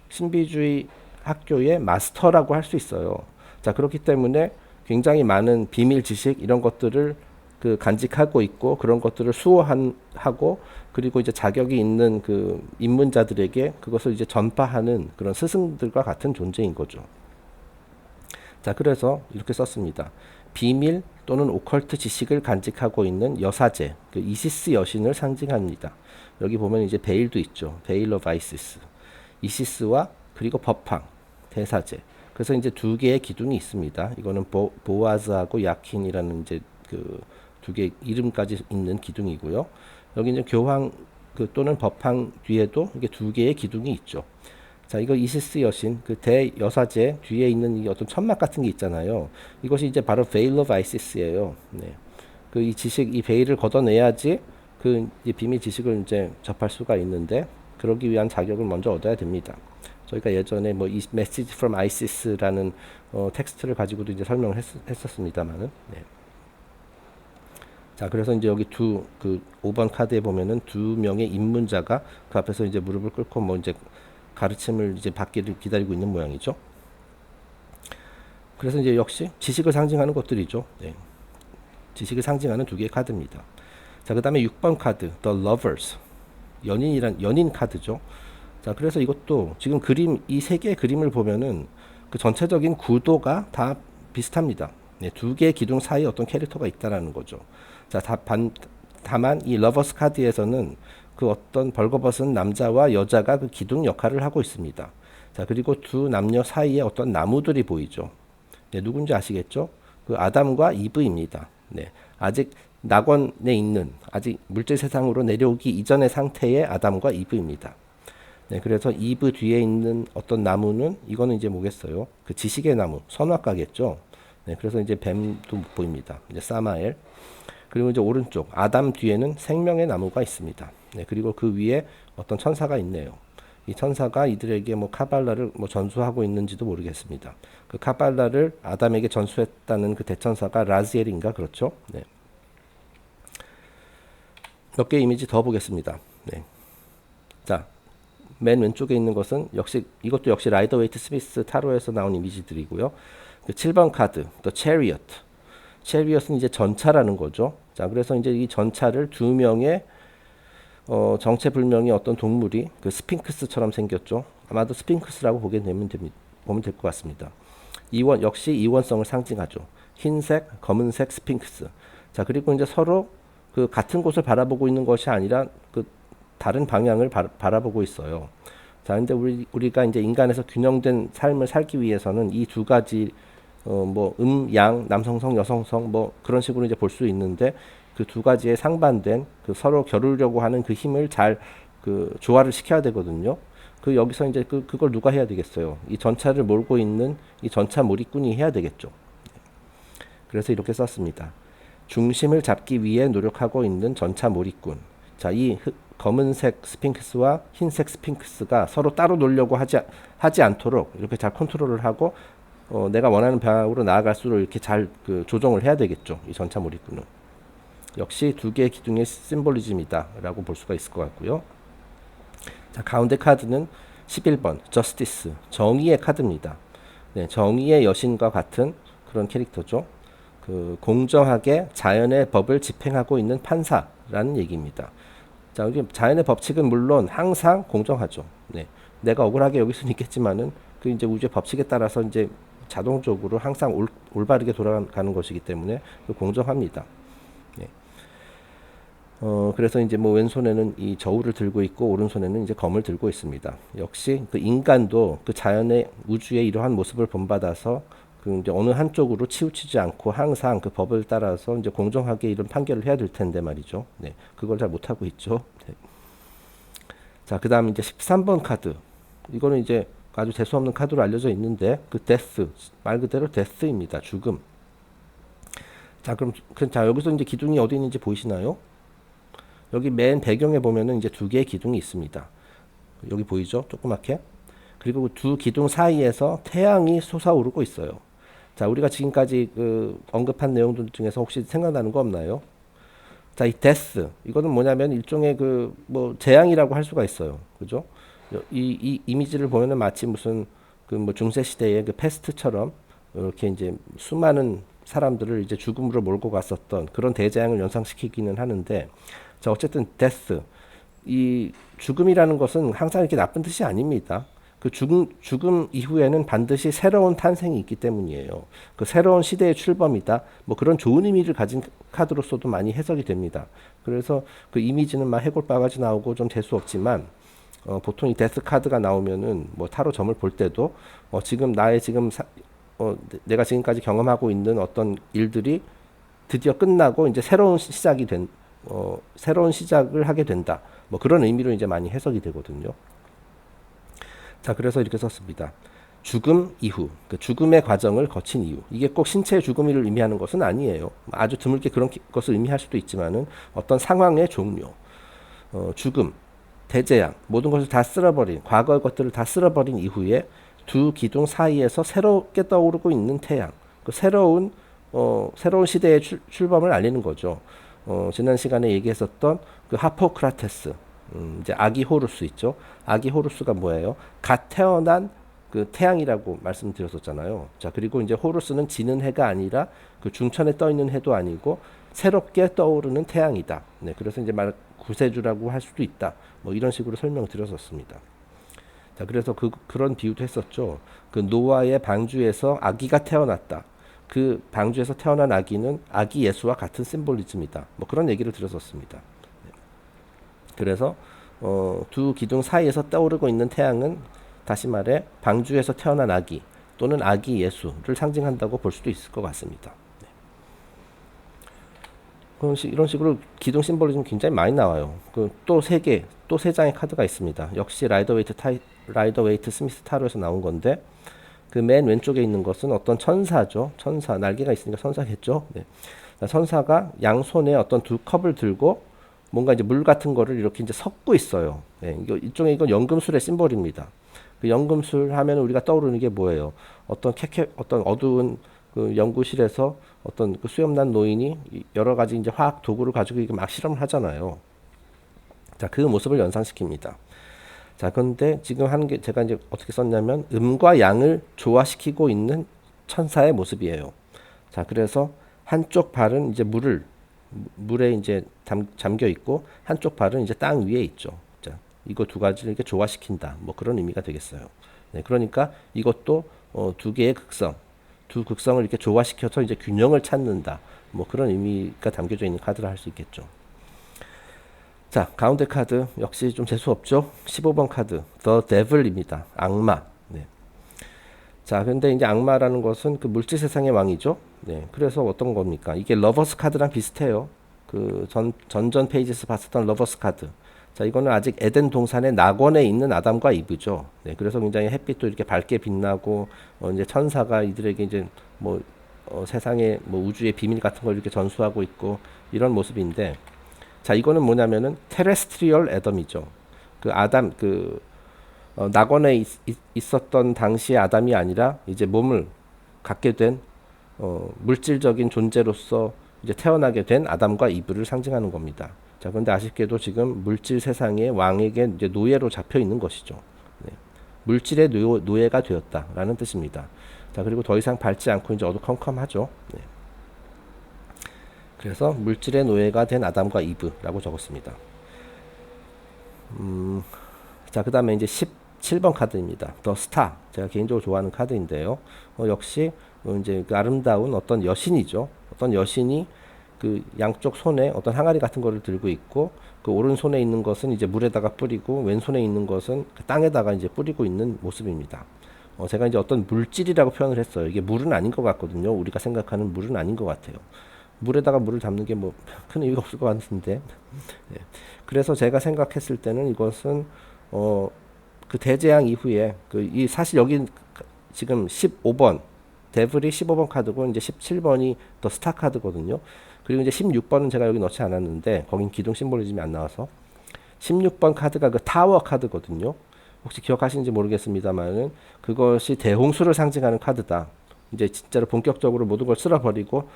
신비주의 학교의 마스터라고 할 수 있어요. 자, 그렇기 때문에 굉장히 많은 비밀 지식 이런 것들을 간직하고 있고, 그런 것들을 수호하고, 그리고 이제 자격이 있는 그 입문자들에게 그것을 이제 전파하는 그런 스승들과 같은 존재인 거죠. 자, 그래서 이렇게 썼습니다. 비밀 또는 오컬트 지식을 간직하고 있는 여사제, 그 이시스 여신을 상징합니다. 여기 보면 이제 베일도 있죠. 베일 오브 아이시스. 이시스와 그리고 법황, 대사제. 그래서 이제 두 개의 기둥이 있습니다. 이거는 보아즈하고 야킨이라는 이제 두 개 이름까지 있는 기둥이고요. 여기 이제 교황 또는 법황 뒤에도 이게 두 개의 기둥이 있죠. 자, 이거 이시스 여신, 그 대여사제 뒤에 있는 이 어떤 천막 같은 게 있잖아요. 이것이 이제 바로 베일 오브 아이시스예요. 네. 이 지식, 이 베일을 걷어내야지 이 비밀 지식을 이제 접할 수가 있는데, 그러기 위한 자격을 먼저 얻어야 됩니다. 저희가 예전에 뭐 이 메시지 from ISIS라는 텍스트를 가지고도 이제 설명을 했었습니다만은. 네. 자, 그래서 이제 여기 5번 카드에 보면은 두 명의 입문자가 그 앞에서 이제 무릎을 꿇고 뭐 이제 가르침을 이제 받기를 기다리고 있는 모양이죠. 그래서 이제 역시 지식을 상징하는 것들이죠. 네. 지식을 상징하는 두 개의 카드입니다. 자, 그 다음에 6번 카드, The Lovers. 연인 카드죠. 자, 그래서 이것도 지금 이 세 개의 그림을 보면은 그 전체적인 구도가 다 비슷합니다. 네, 두 개의 기둥 사이에 어떤 캐릭터가 있다라는 거죠. 자, 다만 이 러버스 카드에서는 그 어떤 벌거벗은 남자와 여자가 그 기둥 역할을 하고 있습니다. 자, 그리고 두 남녀 사이에 어떤 나무들이 보이죠. 네, 누군지 아시겠죠? 그 아담과 이브입니다. 네, 아직 낙원에 있는, 아직 물질 세상으로 내려오기 이전의 상태의 아담과 이브입니다. 네, 그래서 이브 뒤에 있는 어떤 나무는 이거는 이제 뭐겠어요? 그 지식의 나무, 선악과겠죠. 네, 그래서 이제 뱀도 보입니다. 이제 사마엘. 그리고 이제 오른쪽 아담 뒤에는 생명의 나무가 있습니다. 네, 그리고 그 위에 어떤 천사가 있네요. 이 천사가 이들에게 뭐 카발라를 뭐 전수하고 있는지도 모르겠습니다. 그 카발라를 아담에게 전수했다는 그 대천사가 라지엘인가 그렇죠? 네. 몇 개 이미지 더 보겠습니다. 네. 자, 맨 왼쪽에 있는 것은 이것도 역시 라이더 웨이트 스미스 타로에서 나온 이미지들이고요. 그 7번 카드, The Chariot. 체리엇은 이제 전차라는 거죠. 자, 그래서 이제 이 전차를 두 명의 정체불명의 어떤 동물이 그 스핑크스처럼 생겼죠. 아마도 스핑크스라고 보면 될 것 같습니다. 역시 이원성을 상징하죠. 흰색, 검은색 스핑크스. 자, 그리고 이제 서로 그 같은 곳을 바라보고 있는 것이 아니라 그 다른 방향을 바라보고 있어요. 자, 근데 우리가 이제 인간에서 균형된 삶을 살기 위해서는 이 두 가지 뭐 양, 남성성, 여성성 뭐 그런 식으로 이제 볼 수 있는데 그 두 가지의 상반된 그 서로 겨루려고 하는 그 힘을 잘 그 조화를 시켜야 되거든요. 그 여기서 이제 그걸 누가 해야 되겠어요? 이 전차를 몰고 있는 이 전차 몰이꾼이 해야 되겠죠. 그래서 이렇게 썼습니다. 중심을 잡기 위해 노력하고 있는 전차 몰이꾼. 자, 이 검은색 스핑크스와 흰색 스핑크스가 서로 따로 놀려고 하지 않도록 이렇게 잘 컨트롤을 하고 내가 원하는 방향으로 나아갈수록 이렇게 잘 그 조정을 해야 되겠죠. 이 전차 몰이꾼은. 역시 두 개의 기둥의 심볼리즘이다라고 볼 수가 있을 것 같고요. 자, 가운데 카드는 11번 저스티스, 정의의 카드입니다. 네, 정의의 여신과 같은 그런 캐릭터죠. 그 공정하게 자연의 법을 집행하고 있는 판사라는 얘기입니다. 자, 여기 자연의 법칙은 물론 항상 공정하죠. 네, 내가 억울하게 여길 수는 있겠지만은 그 이제 우주의 법칙에 따라서 이제 자동적으로 항상 올바르게 돌아가는 것이기 때문에 공정합니다. 네. 그래서 이제 뭐 왼손에는 이 저울을 들고 있고 오른손에는 이제 검을 들고 있습니다. 역시 그 인간도 그 자연의 우주의 이러한 모습을 본받아서 그 이제 어느 한쪽으로 치우치지 않고 항상 그 법을 따라서 이제 공정하게 이런 판결을 해야 될 텐데 말이죠. 네. 그걸 잘 못하고 있죠. 네. 자, 그 다음 이제 13번 카드. 이거는 이제 아주 재수없는 카드로 알려져 있는데 그 데스, 말 그대로 데스입니다. 죽음. 자, 자, 여기서 이제 기둥이 어디 있는지 보이시나요? 여기 맨 배경에 보면은 이제 두 개의 기둥이 있습니다. 여기 보이죠? 조그맣게. 그리고 두 기둥 사이에서 태양이 솟아오르고 있어요. 자, 우리가 지금까지 그 언급한 내용들 중에서 혹시 생각나는 거 없나요? 자, 이 데스. 이거는 뭐냐면 일종의 그 뭐 재앙이라고 할 수가 있어요. 그죠? 이 이미지를 보면은 마치 무슨 그 뭐 중세 시대의 그 패스트처럼 이렇게 이제 수많은 사람들을 이제 죽음으로 몰고 갔었던 그런 대재앙을 연상시키기는 하는데, 자, 어쨌든 데스, 이 죽음이라는 것은 항상 이렇게 나쁜 뜻이 아닙니다. 그 죽음 이후에는 반드시 새로운 탄생이 있기 때문이에요. 그 새로운 시대의 출범이다. 뭐 그런 좋은 의미를 가진 카드로서도 많이 해석이 됩니다. 그래서 그 이미지는 막 해골바가지 나오고 좀 재수 없지만 보통 이 데스 카드가 나오면은 뭐 타로 점을 볼 때도 지금 내가 지금까지 경험하고 있는 어떤 일들이 드디어 끝나고 이제 새로운 시작을 하게 된다. 뭐 그런 의미로 이제 많이 해석이 되거든요. 자, 그래서 이렇게 썼습니다. 죽음 이후, 그 죽음의 과정을 거친 이후. 이게 꼭 신체의 죽음을 의미하는 것은 아니에요. 아주 드물게 그런 것을 의미할 수도 있지만은 어떤 상황의 종료, 죽음, 대재앙, 모든 것을 다 쓸어버린, 과거의 것들을 다 쓸어버린 이후에 두 기둥 사이에서 새롭게 떠오르고 있는 태양, 그 새로운 시대의 출범을 알리는 거죠. 지난 시간에 얘기했었던 그 하포크라테스, 이제 아기 호루스 있죠. 아기 호루스가 뭐예요? 갓 태어난 그 태양이라고 말씀드렸었잖아요. 자, 그리고 이제 호루스는 지는 해가 아니라 그 중천에 떠 있는 해도 아니고 새롭게 떠오르는 태양이다. 네, 그래서 이제 말 구세주라고 할 수도 있다. 뭐 이런 식으로 설명드렸었습니다. 자, 그래서 그런 비유도 했었죠. 그 노아의 방주에서 아기가 태어났다. 그 방주에서 태어난 아기는 아기 예수와 같은 심볼리즘이다. 뭐 그런 얘기를 드렸었습니다. 그래서 두 기둥 사이에서 떠오르고 있는 태양은 다시 말해 방주에서 태어난 아기 또는 아기 예수를 상징한다고 볼 수도 있을 것 같습니다. 이런 식으로 기둥 심볼리즘 굉장히 많이 나와요. 그 또 세 개, 또 세 장의 카드가 있습니다. 역시 라이더 웨이트 스미스 타로에서 나온 건데 그 맨 왼쪽에 있는 것은 어떤 천사죠. 천사, 날개가 있으니까 천사겠죠. 네. 천사가 양손에 어떤 두 컵을 들고 뭔가 이제 물 같은 거를 이렇게 이제 섞고 있어요. 네. 일종의 이건 연금술의 심볼입니다. 그 연금술 하면 우리가 떠오르는 게 뭐예요? 어떤 어두운 그 연구실에서 어떤 그 수염난 노인이 여러 가지 이제 화학 도구를 가지고 이게 막 실험을 하잖아요. 자, 그 모습을 연상시킵니다. 자, 그런데 지금 하는 게 제가 이제 어떻게 썼냐면 음과 양을 조화시키고 있는 천사의 모습이에요. 자, 그래서 한쪽 발은 이제 물에 이제 잠겨 있고 한쪽 발은 이제 땅 위에 있죠. 자, 이거 두 가지를 이렇게 조화시킨다. 뭐 그런 의미가 되겠어요. 네, 그러니까 이것도 두 개의 두 극성을 이렇게 조화시켜서 이제 균형을 찾는다. 뭐 그런 의미가 담겨져 있는 카드라 할 수 있겠죠. 자, 가운데 카드 역시 좀 재수 없죠. 15번 카드 The Devil입니다. 악마. 네. 자, 근데 이제 악마라는 것은 그 물질 세상의 왕이죠. 네. 그래서 어떤 겁니까? 이게 러버스 카드랑 비슷해요. 그 전전 페이지에서 봤었던 러버스 카드. 자, 이거는 아직 에덴 동산의 낙원에 있는 아담과 이브죠. 네. 그래서 굉장히 햇빛도 이렇게 밝게 빛나고 이제 천사가 이들에게 이제 뭐 세상의 뭐 우주의 비밀 같은 걸 이렇게 전수하고 있고 이런 모습인데, 자, 이거는 뭐냐면은 테레스트리얼 애덤이죠. 그 아담 낙원에 있었던 당시의 아담이 아니라 이제 몸을 갖게 된 물질적인 존재로서 이제 태어나게 된 아담과 이브를 상징하는 겁니다. 자, 그런데 아쉽게도 지금 물질 세상의 왕에게 이제 노예로 잡혀 있는 것이죠. 네. 물질의 노예가 되었다라는 뜻입니다. 자, 그리고 더 이상 밟지 않고 이제 어두컴컴하죠. 네. 그래서 물질의 노예가 된 아담과 이브라고 적었습니다. 자, 그 다음에 이제 17번 카드입니다. 더 스타. 제가 개인적으로 좋아하는 카드인데요. 역시 이제 그 아름다운 어떤 여신이죠. 어떤 여신이 그 양쪽 손에 어떤 항아리 같은 거를 들고 있고, 그 오른손에 있는 것은 이제 물에다가 뿌리고 왼손에 있는 것은 그 땅에다가 이제 뿌리고 있는 모습입니다. 제가 이제 어떤 물질이라고 표현을 했어요. 이게 물은 아닌 것 같거든요. 우리가 생각하는 물은 아닌 것 같아요. 물에다가 물을 담는 게 뭐 큰 의미가 없을 것 같은데. 네. 그래서 제가 생각했을 때는 이것은 그 대재앙 이후에 이 사실 여기 지금 15번 데블이 15번 카드고 이제 17번이 더 스타 카드거든요. 그리고 이제 16번은 제가 여기 넣지 않았는데 거긴 기둥 심볼리즘이 안 나와서 16번 카드가 그 타워 카드거든요. 혹시 기억하시는지 모르겠습니다만은 그것이 대홍수를 상징하는 카드다. 이제 진짜로 본격적으로 모든 걸 쓸어버리고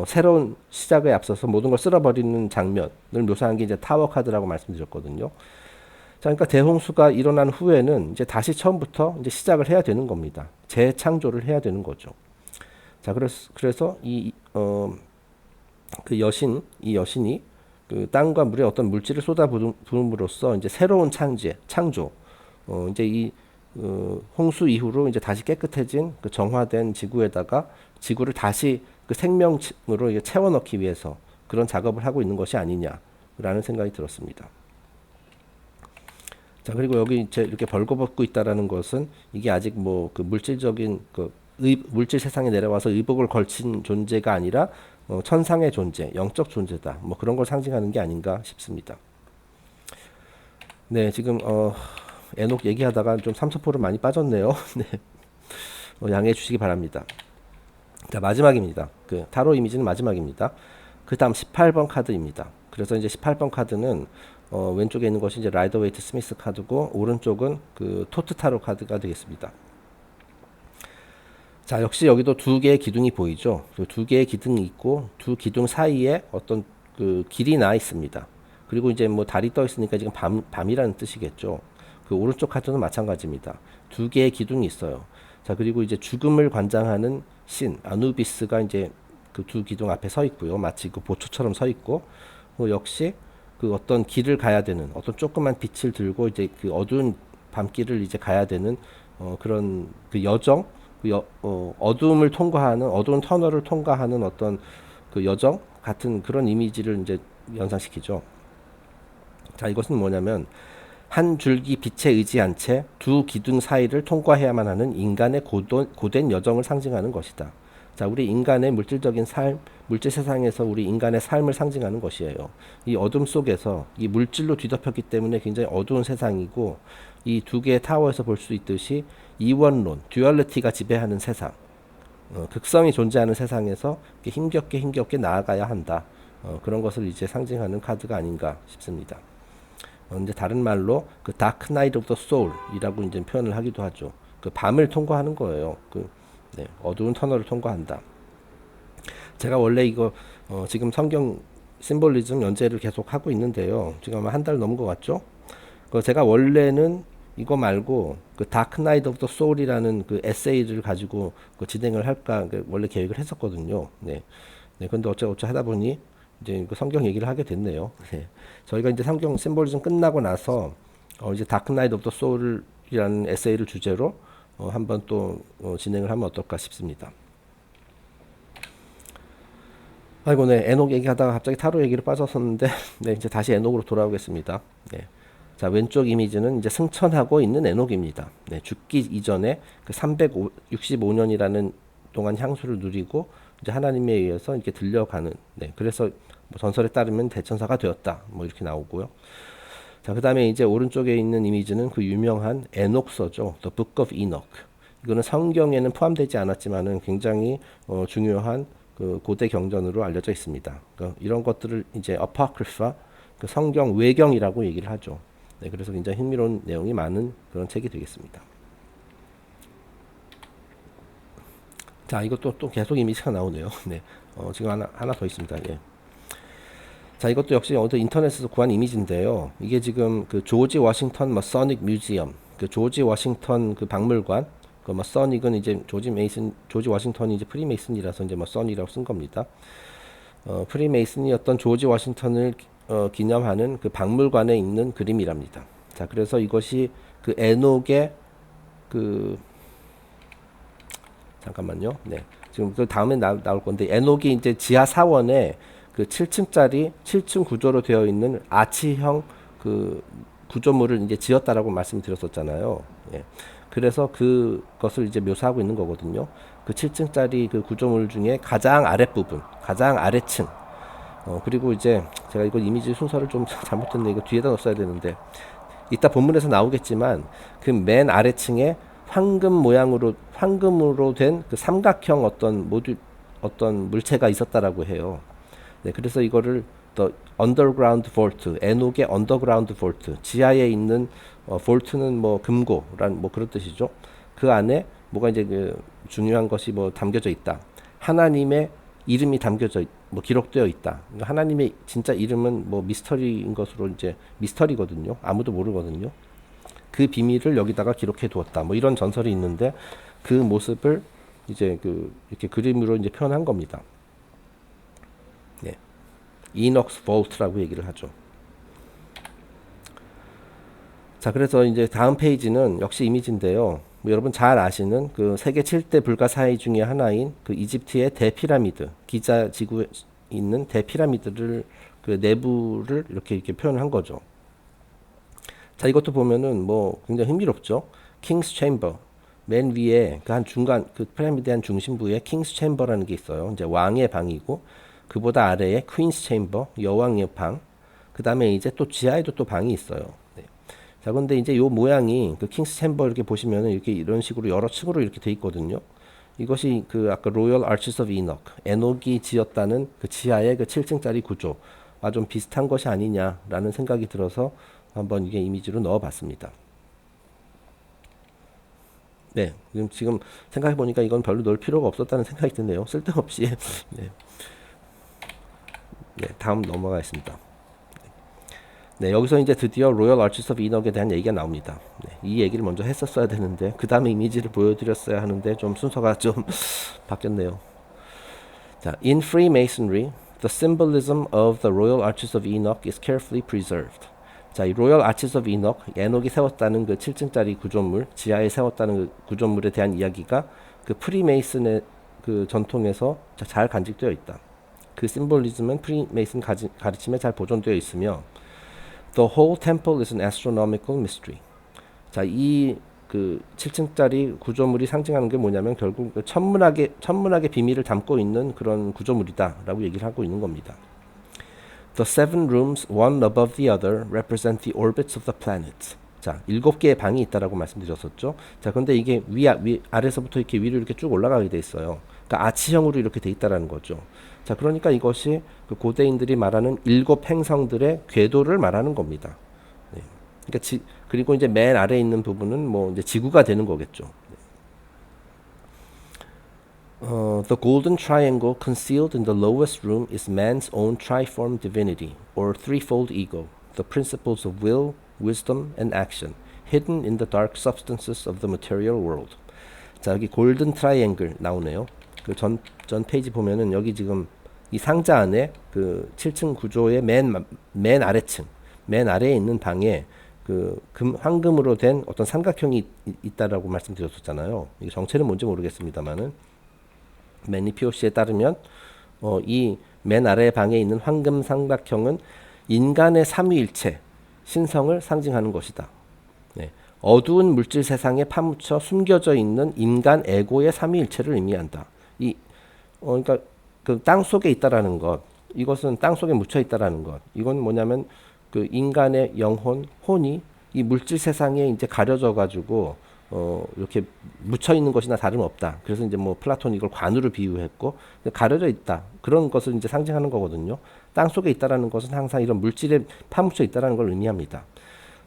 새로운 시작에 앞서서 모든 걸 쓸어버리는 장면을 묘사한 게 이제 타워 카드라고 말씀드렸거든요. 자, 그러니까 대홍수가 일어난 후에는 이제 다시 처음부터 이제 시작을 해야 되는 겁니다. 재창조를 해야 되는 거죠. 자, 그래서 이 여신이 그 땅과 물에 어떤 물질을 쏟아부음으로써 이제 새로운 창조, 이제 이 홍수 이후로 이제 다시 깨끗해진 그 정화된 지구에다가 지구를 다시 그 생명으로 채워넣기 위해서 그런 작업을 하고 있는 것이 아니냐라는 생각이 들었습니다. 자, 그리고 여기 이제 이렇게 벌거벗고 있다라는 것은 이게 아직 뭐 그 물질적인 물질 세상에 내려와서 의복을 걸친 존재가 아니라 천상의 존재, 영적 존재다. 뭐 그런 걸 상징하는 게 아닌가 싶습니다. 네, 지금 에녹 얘기하다가 좀 삼소포를 많이 빠졌네요. 네. 양해해 주시기 바랍니다. 자, 마지막입니다. 그 타로 이미지는 마지막입니다. 그 다음 18번 카드입니다. 그래서 이제 18번 카드는 왼쪽에 있는 것이 이제 라이더 웨이트 스미스 카드고 오른쪽은 그 토트 타로 카드가 되겠습니다. 자, 역시 여기도 두 개의 기둥이 보이죠. 두 개의 기둥이 있고 두 기둥 사이에 어떤 그 길이 나 있습니다. 그리고 이제 뭐 달이 떠 있으니까 지금 밤이라는 뜻이겠죠. 그 오른쪽 카드는 마찬가지입니다. 두 개의 기둥이 있어요. 자, 그리고 이제 죽음을 관장하는 신 아누비스가 이제 그 두 기둥 앞에 서 있고요. 마치 그 보초처럼 서 있고, 역시 그 어떤 길을 가야 되는 어떤 조그만 빛을 들고 이제 그 어두운 밤길을 이제 가야 되는 그런 그 여정, 어두움을 통과하는 어두운 터널을 통과하는 어떤 그 여정 같은 그런 이미지를 이제 연상시키죠. 자, 이것은 뭐냐면 한 줄기 빛에 의지한 채 두 기둥 사이를 통과해야만 하는 인간의 고된 여정을 상징하는 것이다. 자, 우리 인간의 물질적인 삶, 물질 세상에서 우리 인간의 삶을 상징하는 것이에요. 이 어둠 속에서 이 물질로 뒤덮였기 때문에 굉장히 어두운 세상이고, 이 두 개의 타워에서 볼 수 있듯이 이원론, 듀얼리티가 지배하는 세상, 극성이 존재하는 세상에서 힘겹게 나아가야 한다. 그런 것을 이제 상징하는 카드가 아닌가 싶습니다. 이제 다른 말로 그 다크 나이트 오브 더 소울이라고 이제 표현을 하기도 하죠. 그 밤을 통과하는 거예요. 어두운 터널을 통과한다. 제가 원래 이거 지금 성경 심볼리즘 연재를 계속 하고 있는데요. 지금 아마 한 달 넘은 것 같죠? 제가 원래는 이거 말고 그 다크 나이트 오브 더 소울이라는 그 에세이를 가지고 그 진행을 할까 원래 계획을 했었거든요. 네. 근데 어쩌 하다 보니 이제 그 성경 얘기를 하게 됐네요. 네. 저희가 이제 성경 심볼리즘 끝나고 나서 이제 다크 나이트 오브 더 소울이라는 에세이를 주제로 한번 또 진행을 하면 어떨까 싶습니다. 아이고, 네, 에녹 얘기하다가 갑자기 타로 얘기로 빠졌었는데, 네, 이제 다시 에녹으로 돌아오겠습니다. 네. 자, 왼쪽 이미지는 이제 승천하고 있는 에녹입니다. 네, 죽기 이전에 그 365년이라는 동안 향수를 누리고 이제 하나님에 의해서 이렇게 들려가는, 네, 그래서 뭐 전설에 따르면 대천사가 되었다, 뭐 이렇게 나오고요. 자, 그 다음에 이제 오른쪽에 있는 이미지는 그 유명한 에녹서죠. The Book of Enoch. 이거는 성경에는 포함되지 않았지만은 굉장히 중요한 그 고대 경전으로 알려져 있습니다. 이런 것들을 이제 아포크리파, 그 성경 외경이라고 얘기를 하죠. 네, 그래서 굉장히 흥미로운 내용이 많은 그런 책이 되겠습니다. 자, 이것도 또 계속 이미지가 나오네요. 네, 지금 하나 더 있습니다. 예. 자, 이것도 역시 어디 인터넷에서 구한 이미지인데요. 이게 지금 그 조지 워싱턴 머서닉 뮤지엄, 그 조지 워싱턴 그 박물관, 그 머서닉은 이제 조지 워싱턴이 이제 프리메이슨이라서 이제 머서닉이라고 쓴 겁니다. 프리메이슨이었던 조지 워싱턴을 기념하는 그 박물관에 있는 그림이랍니다. 자, 그래서 이것이 그 에녹의 그 잠깐만요. 네, 지금 그 다음에 나올 건데 에녹이 이제 지하 사원에 그 7층짜리 7층 구조로 되어 있는 아치형 그 구조물을 이제 지었다라고 말씀드렸었잖아요. 예. 그래서 그것을 이제 묘사하고 있는 거거든요. 그 7층짜리 그 구조물 중에 가장 아랫부분, 가장 아래층. 그리고 이제 제가 이거 이미지 순서를 좀 잘못했네. 이거 뒤에다 넣었어야 되는데. 이따 본문에서 나오겠지만 그 맨 아래층에 황금으로 된 그 삼각형 어떤 물체가 있었다라고 해요. 네, 그래서 이거를 The Underground Vault, 에녹의 Underground Vault, 지하에 있는 볼트는 뭐 금고란 뭐 그런 뜻이죠. 그 안에 뭐가 이제 그 중요한 것이 뭐 담겨져 있다. 하나님의 이름이 뭐 기록되어 있다. 그러니까 하나님의 진짜 이름은 뭐 미스터리인 것으로 이제 미스터리거든요. 아무도 모르거든요. 그 비밀을 여기다가 기록해 두었다. 뭐 이런 전설이 있는데 그 모습을 이제 이렇게 그림으로 이제 표현한 겁니다. 네. 이녹스 볼트라고 얘기를 하죠. 자, 그래서 이제 다음 페이지는 역시 이미지인데요. 뭐 여러분 잘 아시는 그 세계 7대 불가사의 중에 하나인 그 이집트의 대피라미드, 기자 지구에 있는 대피라미드를 그 내부를 이렇게 표현한 거죠. 자, 이것도 보면은 뭐 굉장히 흥미롭죠. 킹스 챔버, 맨 위에 그 한 중간 그 피라미드 한 중심부에 킹스 챔버라는 게 있어요. 이제 왕의 방이고 그보다 아래에 퀸스 챔버, 여왕의 방. 그다음에 이제 또 지하에도 또 방이 있어요. 네. 자, 근데 이제 요 모양이 그 킹스 챔버 이렇게 보시면은 이렇게 이런 식으로 여러 층으로 이렇게 돼 있거든요. 이것이 그 아까 로열 아치스 오브 이녹, 에녹이 지었다는 그 지하의 그 7층짜리 구조와 좀 비슷한 것이 아니냐라는 생각이 들어서 한번 이게 이미지로 넣어봤습니다. 네, 지금 생각해 보니까 이건 별로 넣을 필요가 없었다는 생각이 드네요. 쓸데없이. 네. 네, 다음 넘어가겠습니다. 네, 여기서 이제 드디어 로열 아치스 오브 이녹에 대한 얘기가 나옵니다. 네, 이 얘기를 먼저 했었어야 되는데 그 다음에 이미지를 보여드렸어야 하는데 좀 순서가 좀 바뀌었네요. 자, in Freemasonry, the symbolism of the Royal Arches of Enoch is carefully preserved. 자, 이 로열 아치스 오브 이녹, 에녹이 세웠다는 그 7층짜리 구조물, 지하에 세웠다는 그 구조물에 대한 이야기가 그 프리메이슨의 그 전통에서 잘 간직되어 있다. 그 심볼리즘은 프리메이슨 가르침에 잘 보존되어 있으며 The whole temple is an astronomical mystery. 자, 이 그 7층짜리 구조물이 상징하는 게 뭐냐면 결국 그 천문학의 비밀을 담고 있는 그런 구조물이다라고 얘기를 하고 있는 겁니다. The seven rooms, one above the other, represent the orbits of the planets. 자, 7개의 방이 있다라고 말씀드렸었죠. 자, 근데 이게 아래서부터 이렇게 위로 이렇게 쭉 올라가게 돼 있어요. 그러니까 아치형으로 이렇게 돼 있다라는 거죠. 자, 그러니까 이것이 그 고대인들이 말하는 7행성들의 궤도를 말하는 겁니다. 네. 그러니까 그리고 이제 맨 아래에 있는 부분은 뭐 이제 지구가 되는 거겠죠. The golden triangle concealed in the lowest room is man's own triform divinity, or threefold ego, the principles of will, wisdom, and action, hidden in the dark substances of the material world. 자, 여기 골든 트라이앵글 나오네요. 그 전 페이지 보면은 여기 지금 이 상자 안에 그 7층 구조의 맨 아래층, 맨 아래에 있는 방에 그 황금으로 된 어떤 삼각형이 있다라고 말씀드렸었잖아요. 이게 정체는 뭔지 모르겠습니다만은 매니피오 씨에 따르면 이 맨 아래 방에 있는 황금 삼각형은 인간의 삼위일체, 신성을 상징하는 것이다. 네. 어두운 물질 세상에 파묻혀 숨겨져 있는 인간 에고의 삼위일체를 의미한다. 그러니까 그 땅 속에 있다라는 것, 이것은 땅 속에 묻혀 있다라는 것. 이건 뭐냐면 그 인간의 영혼, 혼이 이 물질 세상에 이제 가려져 가지고 이렇게 묻혀 있는 것이나 다름없다. 그래서 이제 뭐 플라톤이 이걸 관우를 비유했고 가려져 있다. 그런 것을 이제 상징하는 거거든요. 땅 속에 있다라는 것은 항상 이런 물질에 파묻혀 있다라는 걸 의미합니다.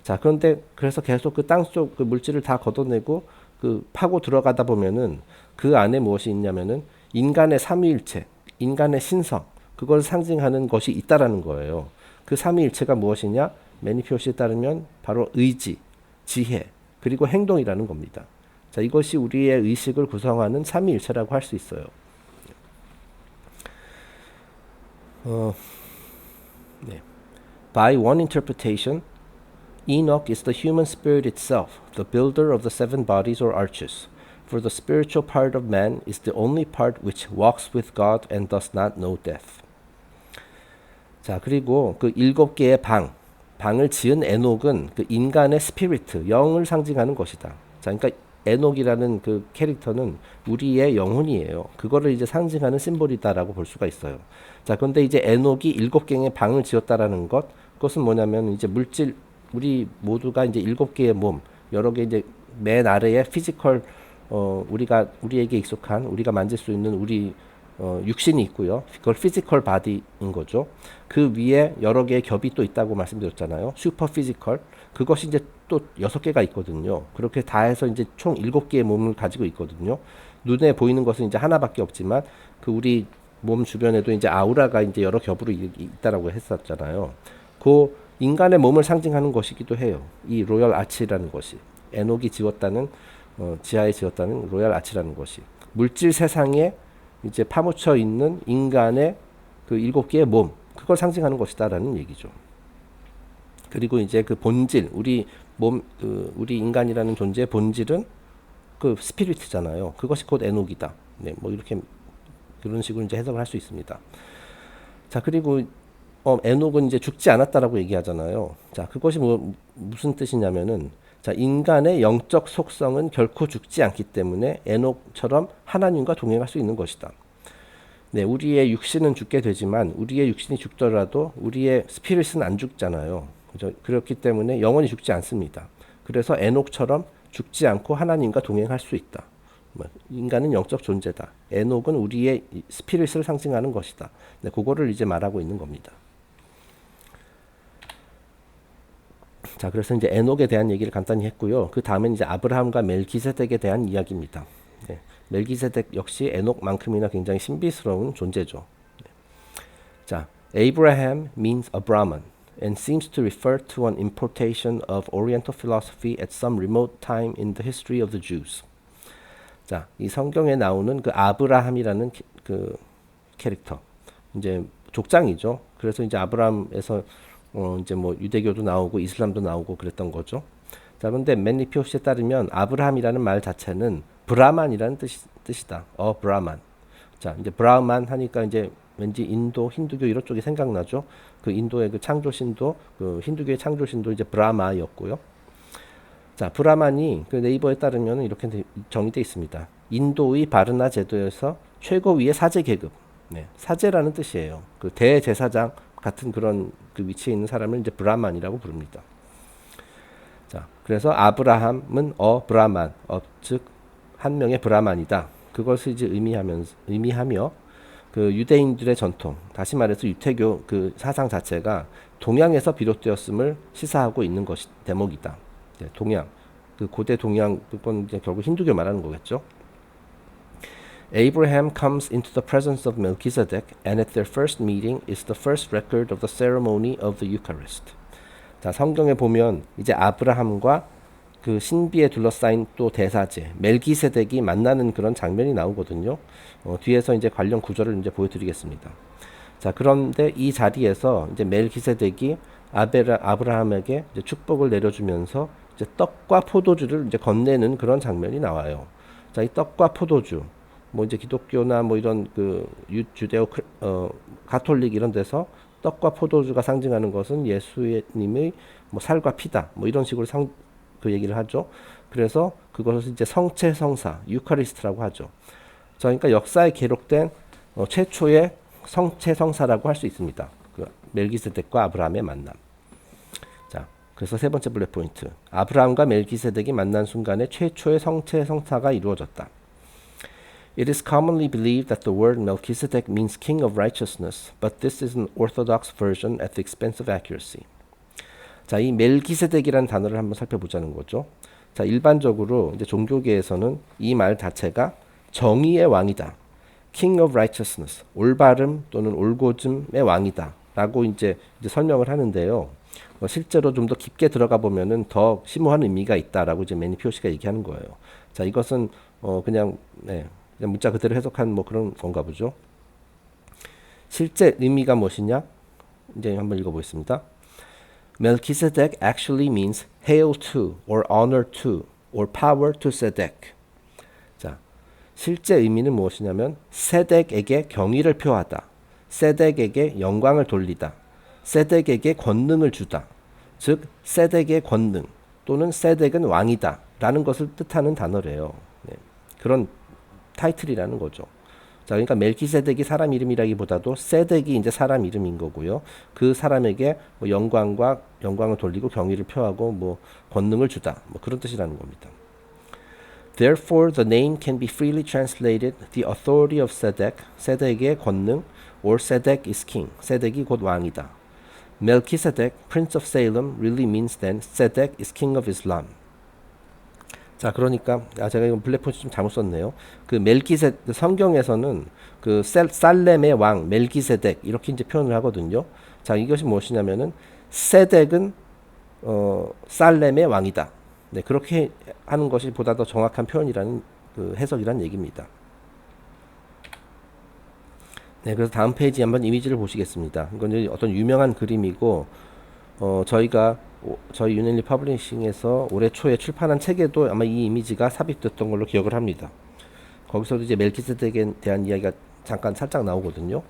자, 그런데 그래서 계속 그 땅 속 그 물질을 다 걷어내고 그 파고 들어가다 보면은 그 안에 무엇이 있냐면은 인간의 삼위일체, 인간의 신성, 그걸 상징하는 것이 있다라는 거예요. 그 삼위일체가 무엇이냐? 매니피오시에 따르면 바로 의지, 지혜, 그리고 행동이라는 겁니다. 자, 이것이 우리의 의식을 구성하는 삼위일체라고 할 수 있어요. 네. By one interpretation, Enoch is the human spirit itself, the builder of the seven bodies or arches. For the spiritual part of man is the only part which walks with God and does not know death. 자, 그리고 그 7개의 방을 지은 에녹은 그 인간의 스피리트, 영을 상징하는 것이다. 자, 그러니까 에녹이라는 그 캐릭터는 우리의 영혼이에요. 그거를 이제 상징하는 심볼이다라고 볼 수가 있어요. 자, 그런데 이제 에녹이 7개의 방을 지었다라는 것, 그것은 뭐냐면 이제 물질, 우리 모두가 이제 7개의 몸, 여러 개 이제 맨 아래에 피지컬, 우리에게 익숙한, 우리가 만질 수 있는 우리 육신이 있고요. 그걸 피지컬 바디인 거죠. 그 위에 여러 개의 겹이 또 있다고 말씀드렸잖아요. 슈퍼 피지컬. 그것이 이제 또 6개가 있거든요. 그렇게 다 해서 이제 총 7개의 몸을 가지고 있거든요. 눈에 보이는 것은 이제 하나밖에 없지만 그 우리 몸 주변에도 이제 아우라가 이제 여러 겹으로 있다라고 했었잖아요. 그 인간의 몸을 상징하는 것이기도 해요. 이 로열 아치라는 것이. 에녹이 지었다는 지하에 지었다는 로열 아치라는 것이. 물질 세상에 이제 파묻혀 있는 인간의 그 7개의 몸, 그걸 상징하는 것이다라는 얘기죠. 그리고 이제 그 본질, 우리 우리 인간이라는 존재의 본질은 그 스피리트잖아요. 그것이 곧 에녹이다. 네, 뭐 이렇게 그런 식으로 이제 해석을 할 수 있습니다. 자, 그리고 에녹은 이제 죽지 않았다라고 얘기하잖아요. 자, 그것이 무슨 뜻이냐면은 자, 인간의 영적 속성은 결코 죽지 않기 때문에 에녹처럼 하나님과 동행할 수 있는 것이다. 네, 우리의 육신은 죽게 되지만 우리의 육신이 죽더라도 우리의 스피릿은 안 죽잖아요. 그죠? 그렇기 때문에 영원히 죽지 않습니다. 그래서 에녹처럼 죽지 않고 하나님과 동행할 수 있다. 인간은 영적 존재다. 에녹은 우리의 스피릿을 상징하는 것이다. 네, 그거를 이제 말하고 있는 겁니다. 자, 그래서 이제 에녹에 대한 얘기를 간단히 했고요. 그 다음엔 이제 아브라함과 멜기세덱에 대한 이야기입니다. 네, 멜기세덱 역시 에녹만큼이나 굉장히 신비스러운 존재죠. 네. 자, Abraham means a Brahman, and seems to refer to an importation of Oriental philosophy at some remote time in the history of the Jews. 자, 이 성경에 나오는 그 아브라함이라는 그 캐릭터, 이제 족장이죠. 그래서 이제 아브라함에서 이제 뭐 유대교도 나오고 이슬람도 나오고 그랬던 거죠. 자, 그런데 맨리 표시에 따르면 아브라함이라는 말 자체는 브라만이라는 뜻이다. 브라만. 자, 이제 브라만 하니까 이제 왠지 인도, 힌두교 이런 쪽이 생각나죠. 그 인도의 그 창조신도, 그 힌두교의 창조신도 이제 브라마였고요. 자, 브라만이 그 네이버에 따르면 이렇게 정의되어 있습니다. 인도의 바르나 제도에서 최고위의 사제 계급, 네, 사제라는 뜻이에요. 그 대제사장 같은 그런 그 위치에 있는 사람을 이제 브라만이라고 부릅니다. 자, 그래서 아브라함은 브라만, 즉 한 명의 브라만이다. 그것을 이제 의미하며 그 유대인들의 전통, 다시 말해서 유태교 그 사상 자체가 동양에서 비롯되었음을 시사하고 있는 것이 대목이다. 네, 동양, 그 고대 동양, 그건 이제 결국 힌두교 말하는 거겠죠. Abraham comes into the presence of Melchizedek, and at their first meeting is the first record of the ceremony of the Eucharist. 자, 성경에 보면 이제 아브라함과 그 신비에 둘러싸인 또 대사제 멜기세덱이 만나는 그런 장면이 나오거든요. 뒤에서 이제 관련 구절을 이제 보여드리겠습니다. 자, 그런데 이 자리에서 이제 멜기세덱이 아브라함에게 이제 축복을 내려주면서 이제 떡과 포도주를 이제 건네는 그런 장면이 나와요. 자, 이 떡과 포도주, 뭐 이제 기독교나 뭐 이런 그 주데오 가톨릭 이런 데서 떡과 포도주가 상징하는 것은 예수님의 뭐 살과 피다, 뭐 이런 식으로 그 얘기를 하죠. 그래서 그것을 이제 성체성사, 유카리스트라고 하죠. 자, 그러니까 역사에 기록된 최초의 성체성사라고 할 수 있습니다. 그 멜기세덱과 아브라함의 만남. 자, 그래서 세 번째 블랙 포인트. 아브라함과 멜기세덱이 만난 순간에 최초의 성체성사가 이루어졌다. It is commonly believed that the word Melchizedek means king of righteousness, but this is an orthodox version at the expense of accuracy. 자, 이 멜기세덱이라는 단어를 한번 살펴보자는 거죠. 자, 일반적으로 이제 종교계에서는 이 말 자체가 정의의 왕이다. King of righteousness, 올바름 또는 올곧음의 왕이다라고 이제 설명을 하는데요. 실제로 좀 더 깊게 들어가 보면은 더 심오한 의미가 있다라고 이제 매니 표시가 얘기하는 거예요. 자, 이것은 그냥 문자 그대로 해석한 뭐 그런 건가 보죠. 실제 의미가 무엇이냐? 이제 한번 읽어보겠습니다. Melchizedek actually means hail to, or honor to, or power to Sedek. 자, 실제 의미는 무엇이냐면 세덱에게 경의를 표하다, 세덱에게 영광을 돌리다, 세덱에게 권능을 주다. 즉 세덱의 권능 또는 세덱은 왕이다 라는 것을 뜻하는 단어래요. 네, 그런 타이틀이라는 거죠. 자, 그러니까 멜기세덱이 사람 이름이라기보다도 세덱이 이제 사람 이름인 거고요. 그 사람에게 뭐 영광을 돌리고 경의를 표하고 뭐 권능을 주다, 뭐 그런 뜻이라는 겁니다. Therefore, the name can be freely translated the authority of Sedek, 세덱의 권능, or Sedek is king, 세덱이 곧 왕이다. Melchizedek, prince of Salem, really means then Sedek is king of Islam. 자, 그러니까 제가 이거 블랙포인트 좀 잘못 썼네요. 그 성경에서는 그 살렘의 왕 멜기세덱 이렇게 이제 표현을 하거든요. 자, 이것이 무엇이냐면은 세덱은 살렘의 왕이다. 네, 그렇게 하는 것이 보다 더 정확한 표현이라는 그 해석이라는 얘기입니다. 네, 그래서 다음 페이지 한번 이미지를 보시겠습니다. 이건 이제 어떤 유명한 그림이고 저희 유넬리 퍼블리싱에서 올해 초에 출판한 책에도 아마 이 이미지가 삽입됐던 걸로 기억을 합니다. 거기서도 이제 멜키세덱에 대한 이야기가 잠깐 살짝 나오거든요.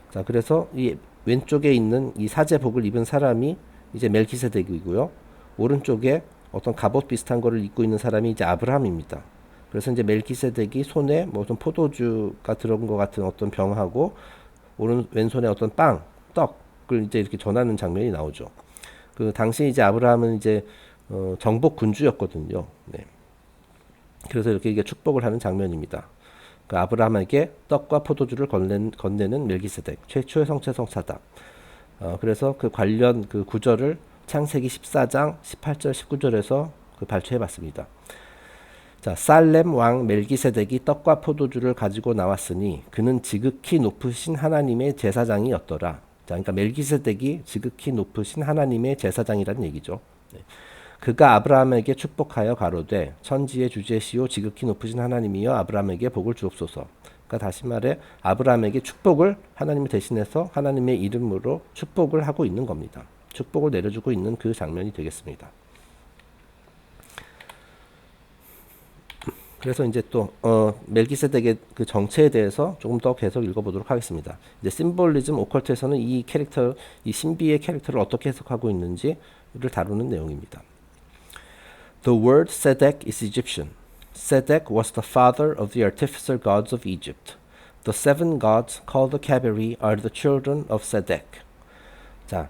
자, 그래서 이 왼쪽에 있는 이 사제복을 입은 사람이 이제 멜키세덱이고요. 오른쪽에 어떤 갑옷 비슷한 거를 입고 있는 사람이 이제 아브라함입니다. 그래서 이제 멜키세덱이 손에 뭐 어떤 포도주가 들어간 것 같은 어떤 병하고 왼손에 어떤 떡을 이제 이렇게 전하는 장면이 나오죠. 그 당시 이제 아브라함은 이제 정복 군주였거든요. 네. 그래서 이렇게 축복을 하는 장면입니다. 그 아브라함에게 떡과 포도주를 건네는 멜기세덱 최초의 성체성사다. 그래서 그 관련 그 구절을 창세기 14장 18절 19절에서 그 발췌해봤습니다. 자, 살렘 왕 멜기세덱이 떡과 포도주를 가지고 나왔으니 그는 지극히 높으신 하나님의 제사장이었더라. 자, 그러니까 멜기세덱이 지극히 높으신 하나님의 제사장이라는 얘기죠. 네. 그가 아브라함에게 축복하여 가로되 천지의 주제시오 지극히 높으신 하나님이여 아브라함에게 복을 주옵소서. 그러니까 다시 말해 아브라함에게 축복을 하나님이 대신해서 하나님의 이름으로 축복을 하고 있는 겁니다. 축복을 내려주고 있는 그 장면이 되겠습니다. 그래서 이제 또 멜기세덱의 그 정체에 대해서 조금 더 계속 읽어보도록 하겠습니다. 이제 심볼리즘 오컬트에서는 이 캐릭터, 이 신비의 캐릭터를 어떻게 해석하고 있는지를 다루는 내용입니다. The word Sedek is Egyptian. Sedek was the father of the artificer gods of Egypt. The seven gods called the Kabiri are the children of Sedek. 자,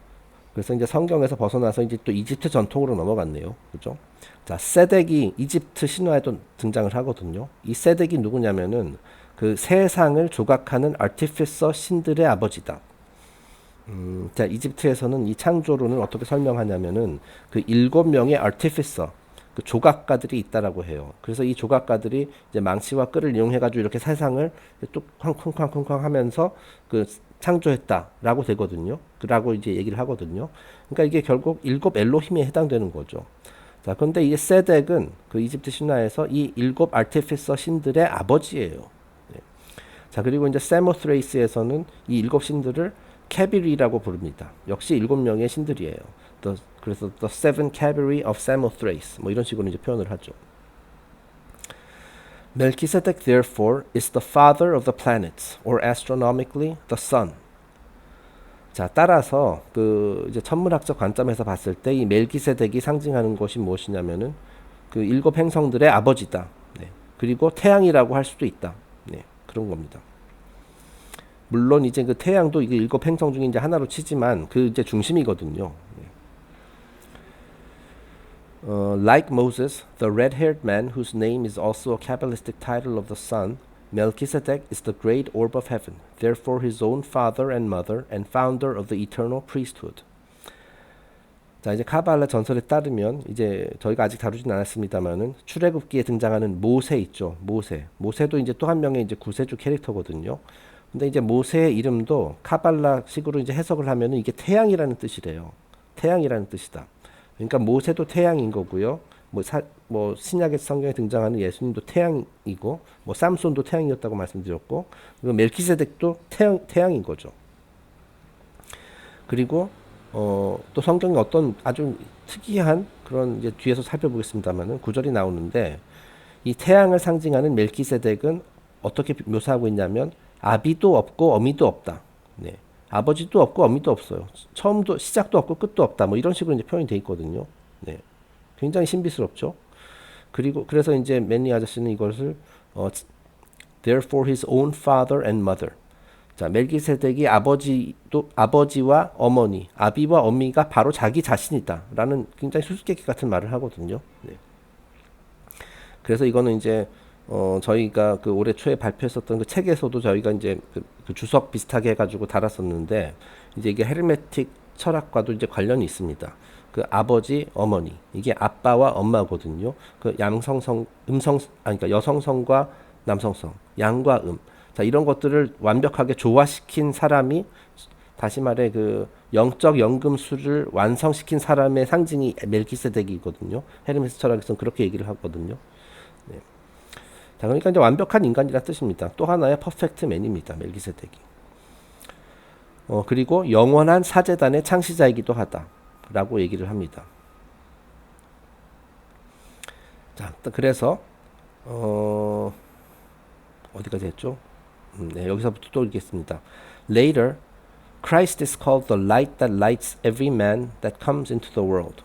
그래서 이제 성경에서 벗어나서 이제 또 이집트 전통으로 넘어갔네요. 그죠? 자, 세덱이 이집트 신화에도 등장을 하거든요. 이 세덱이 누구냐면은 그 세상을 조각하는 아티피서 신들의 아버지다. 자, 이집트에서는 이 창조론을 어떻게 설명하냐면은 그 7명의 아티피서, 그 조각가들이 있다라고 해요. 그래서 이 조각가들이 이제 망치와 끌을 이용해가지고 이렇게 세상을 또 쾅쾅쾅쾅 하면서 그 창조했다라고 되거든요. 라고 이제 얘기를 하거든요. 그러니까 이게 결국 7 엘로힘에 해당되는 거죠. 자, 그런데 이 세덱은 그 이집트 신화에서 이 7 아티피서 신들의 아버지예요. 네. 자, 그리고 이제 세모스레이스에서는 이 7 신들을 캐비리라고 부릅니다. 역시 7명의 신들이에요. 그래서 the seven Kabiri of Samothrace 뭐 이런 식으로 이제 표현을 하죠. Melchizedek therefore is the father of the planets, or astronomically the sun. 자, 따라서 그 이제 천문학적 관점에서 봤을 때 이 멜기세덱이 상징하는 것이 무엇이냐면은 그 7 행성들의 아버지다. 네. 그리고 태양이라고 할 수도 있다. 네. 그런 겁니다. 물론 이제 그 태양도 이게 7 행성 중에 이제 하나로 치지만 그 이제 중심이거든요. 네. Like Moses, the red-haired man whose name is also a Kabbalistic title of the sun, Melchizedek is the great orb of heaven, therefore his own father and mother and founder of the eternal priesthood. 자, 이제 카발라 전설에 따르면 이제 저희가 아직 다루진 않았습니다만은 출애굽기에 등장하는 모세 있죠. 모세도 이제 또 한 명의 이제 구세주 캐릭터거든요. 근데 이제 모세의 이름도 카발라식으로 이제 해석을 하면은 이게 태양이라는 뜻이래요. 태양이라는 뜻이다. 그러니까 모세도 태양인 거고요. 뭐 신약의 성경에 등장하는 예수님도 태양이고, 뭐 삼손도 태양이었다고 말씀드렸고, 그리고 멜키세덱도 태양인 거죠. 그리고 또 성경에 어떤 아주 특이한 그런 이제 뒤에서 살펴보겠습니다만은 구절이 나오는데 이 태양을 상징하는 멜키세덱은 어떻게 묘사하고 있냐면 아비도 없고 어미도 없다. 네. 아버지도 없고 어미도 없어요. 처음도 시작도 없고 끝도 없다. 뭐 이런 식으로 이제 표현이 돼 있거든요. 네. 굉장히 신비스럽죠. 그리고 그래서 이제 맨니 아저씨는 이것을 therefore his own father and mother. 자, 멜기세덱이 아버지와 어머니, 아비와 어미가 바로 자기 자신이다라는 굉장히 수수께끼 같은 말을 하거든요. 네. 그래서 이거는 이제 저희가 그 올해 초에 발표했었던 그 책에서도 저희가 이제 그 주석 비슷하게 해가지고 달았었는데 이제 이게 헤르메틱 철학과도 이제 관련이 있습니다. 그 아버지, 어머니 이게 아빠와 엄마거든요. 그 그러니까 여성성과 남성성, 양과 자, 이런 것들을 완벽하게 조화시킨 사람이 다시 말해 그 영적 연금술을 완성시킨 사람의 상징이 멜기세덱이거든요. 헤르메스 철학에서는 그렇게 얘기를 하거든요. 네. 자, 그러니까 이제 완벽한 인간이라는 뜻입니다. 또 하나의 퍼펙트 맨입니다. 멜기세덱이. 그리고 영원한 사제단의 창시자이기도 하다라고 얘기를 합니다. 자, 그래서 어디까지 했죠? 네, 여기서부터 또 읽겠습니다. Later, Christ is called the light that lights every man that comes into the world.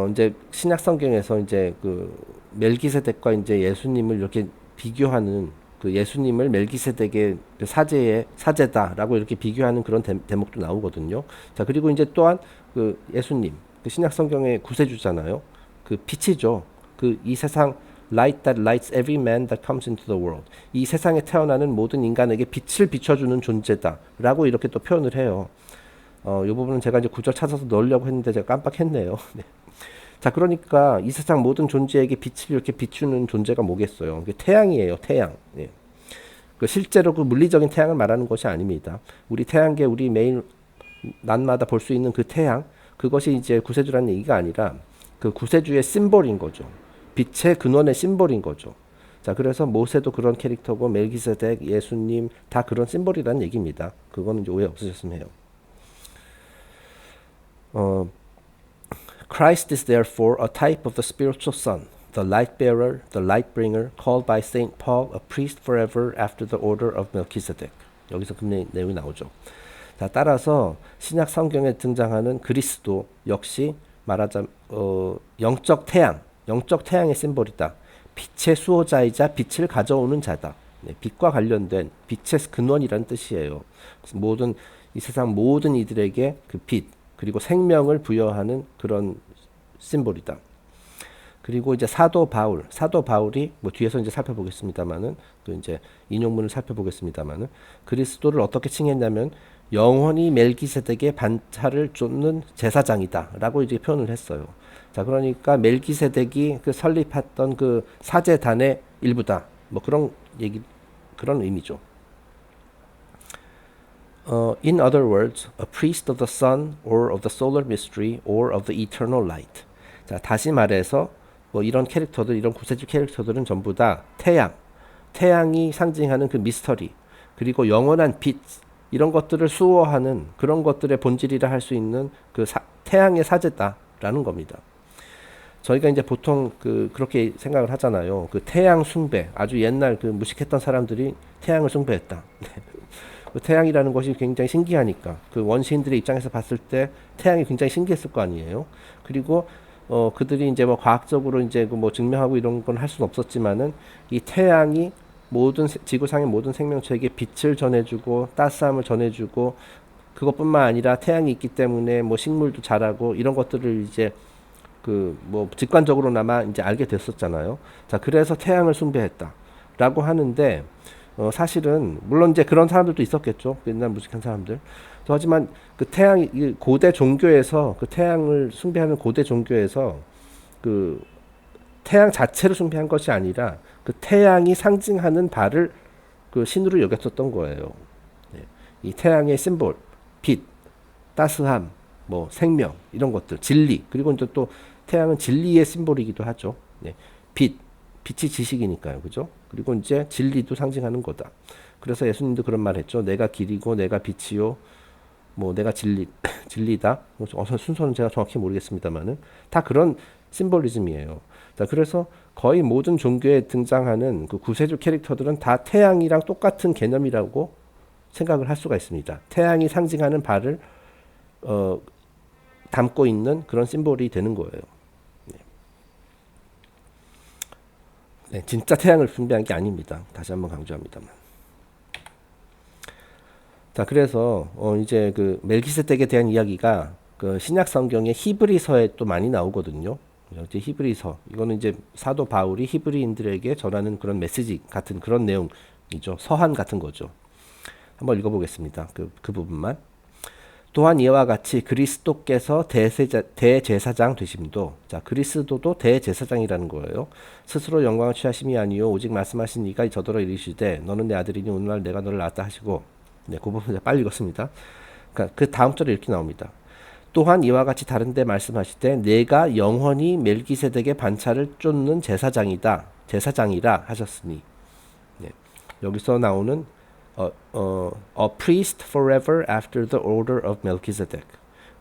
이제 신약 성경에서 이제 그 멜기세덱과 이제 예수님을 이렇게 비교하는 그 예수님을 멜기세덱의 그 사제다라고 이렇게 비교하는 그런 대목도 나오거든요. 자, 그리고 이제 또한 그 예수님, 그 신약 성경의 구세주잖아요. 그 빛이죠. 그 이 세상 light that lights every man that comes into the world. 이 세상에 태어나는 모든 인간에게 빛을 비춰주는 존재다라고 이렇게 또 표현을 해요. 이 부분은 제가 이제 구절 찾아서 넣으려고 했는데 제가 깜빡했네요. 네. 자, 그러니까 이 세상 모든 존재에게 빛을 이렇게 비추는 존재가 뭐겠어요? 이게 태양이에요, 태양. 네. 그 실제로 그 물리적인 태양을 말하는 것이 아닙니다. 우리 태양계 우리 매일 낮마다 볼 수 있는 그 태양 그것이 이제 구세주라는 얘기가 아니라 그 구세주의 심볼인 거죠. 빛의 근원의 심볼인 거죠. 자, 그래서 모세도 그런 캐릭터고 멜기세덱, 예수님 다 그런 심볼이라는 얘기입니다. 그거는 이제 오해 없으셨으면 해요. Christ is therefore a type of the spiritual son, the light bearer, the light bringer, called by Saint Paul a priest forever after the order of Melchizedek. 여기서 그 내용이 나오죠. 자, 따라서 신약 성경에 등장하는 그리스도 역시 말하자면 영적 태양의 심볼이다. 빛의 수호자이자 빛을 가져오는 자다. 네, 빛과 관련된 빛의 근원이라는 뜻이에요. 모든 이 세상 모든 이들에게 그 빛 그리고 생명을 부여하는 그런 심볼이다. 그리고 이제 사도 바울이 뭐 뒤에서 이제 살펴보겠습니다만은 또 이제 인용문을 살펴보겠습니다만은 그리스도를 어떻게 칭했냐면 영원히 멜기세덱의 반차를 쫓는 제사장이다라고 이제 표현을 했어요. 자, 그러니까 멜기세덱이 그 설립했던 그 사제단의 일부다. 뭐 그런 얘기 그런 의미죠. In other words, a priest of the sun or of the solar mystery or of the eternal light. 자, 다시 말해서 뭐 이런 캐릭터들, 이런 구세주 캐릭터들은 전부 다 태양이 상징하는 그 미스터리, 그리고 영원한 빛 이런 것들을 수호하는 그런 것들의 본질이라 할 수 있는 그 태양의 사제다라는 겁니다. 저희가 이제 보통 그렇게 생각을 하잖아요. 그 태양 숭배, 아주 옛날 그 무식했던 사람들이 태양을 숭배했다. 그 태양이라는 것이 굉장히 신기하니까 그 원시인들의 입장에서 봤을 때 태양이 굉장히 신기했을 거 아니에요. 그리고 그들이 이제 뭐 과학적으로 이제 뭐 증명하고 이런 건 할 수는 없었지만은 이 태양이 지구상의 모든 생명체에게 빛을 전해주고 따스함을 전해주고 그것뿐만 아니라 태양이 있기 때문에 뭐 식물도 자라고 이런 것들을 이제 그 뭐 직관적으로나마 이제 알게 됐었잖아요. 자, 그래서 태양을 숭배했다라고 하는데 사실은 물론 이제 그런 사람들도 있었겠죠. 옛날 무식한 사람들. 하지만 그 고대 종교에서 그 태양을 숭배하는 고대 종교에서 그 태양 자체를 숭배한 것이 아니라 그 태양이 상징하는 바를 그 신으로 여겼었던 거예요. 네. 이 태양의 심볼, 빛, 따스함, 뭐 생명 이런 것들, 진리 그리고 이제 또 태양은 진리의 심볼이기도 하죠. 네. 빛이 지식이니까요, 그죠? 그리고 이제 진리도 상징하는 거다. 그래서 예수님도 그런 말 했죠. 내가 길이고 내가 빛이요. 뭐 내가 진리다. 순서는 제가 정확히 모르겠습니다만은 다 그런 심볼리즘이에요. 자, 그래서 거의 모든 종교에 등장하는 그 구세주 캐릭터들은 다 태양이랑 똑같은 개념이라고 생각을 할 수가 있습니다. 태양이 상징하는 바를 담고 있는 그런 심볼이 되는 거예요. 네. 네, 진짜 태양을 숭배한 게 아닙니다. 다시 한번 강조합니다만. 자, 그래서 이제 그 멜기세덱에 대한 이야기가 그 신약 성경의 히브리서에 또 많이 나오거든요. 이제 히브리서 이거는 이제 사도 바울이 히브리인들에게 전하는 그런 메시지 같은 그런 내용이죠. 서한 같은 거죠. 한번 읽어보겠습니다. 그 부분만. 또한 이와 같이 그리스도께서 대제사장 되심도, 자, 그리스도도 대제사장이라는 거예요. 스스로 영광을 취하심이 아니요 오직 말씀하신 이가 저더러 이르시되 너는 내 아들이니 오늘날 내가 너를 낳았다 하시고, 네, 그 부분 빨리 읽었습니다. 그러니까 그 다음 절에 이렇게 나옵니다. 또한 이와 같이 다른데 말씀하시되 내가 영원히 멜기세덱의 반차를 쫓는 제사장이라 하셨으니, 네, 여기서 나오는 a priest forever after the order of Melchizedek.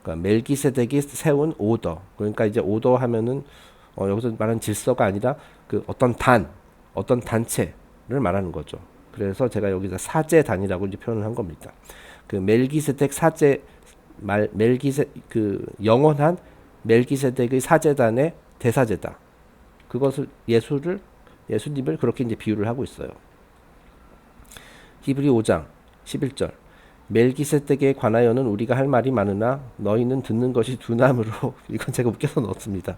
그러니까 멜기세덱이 세운 오더. 그러니까 이제 오더 하면은 여기서 말하는 질서가 아니라 그 어떤 단체를 말하는 거죠. 그래서 제가 여기서 사제단이라고 이제 표현을 한 겁니다. 그 멜기세덱 그 영원한 멜기세덱의 사제단의 대사제다. 그것을 예수님을 그렇게 이제 비유를 하고 있어요. 히브리 5장 11절. 멜기세덱에 관하여는 우리가 할 말이 많으나 너희는 듣는 것이 둔함으로 이건 제가 웃겨서 넣었습니다.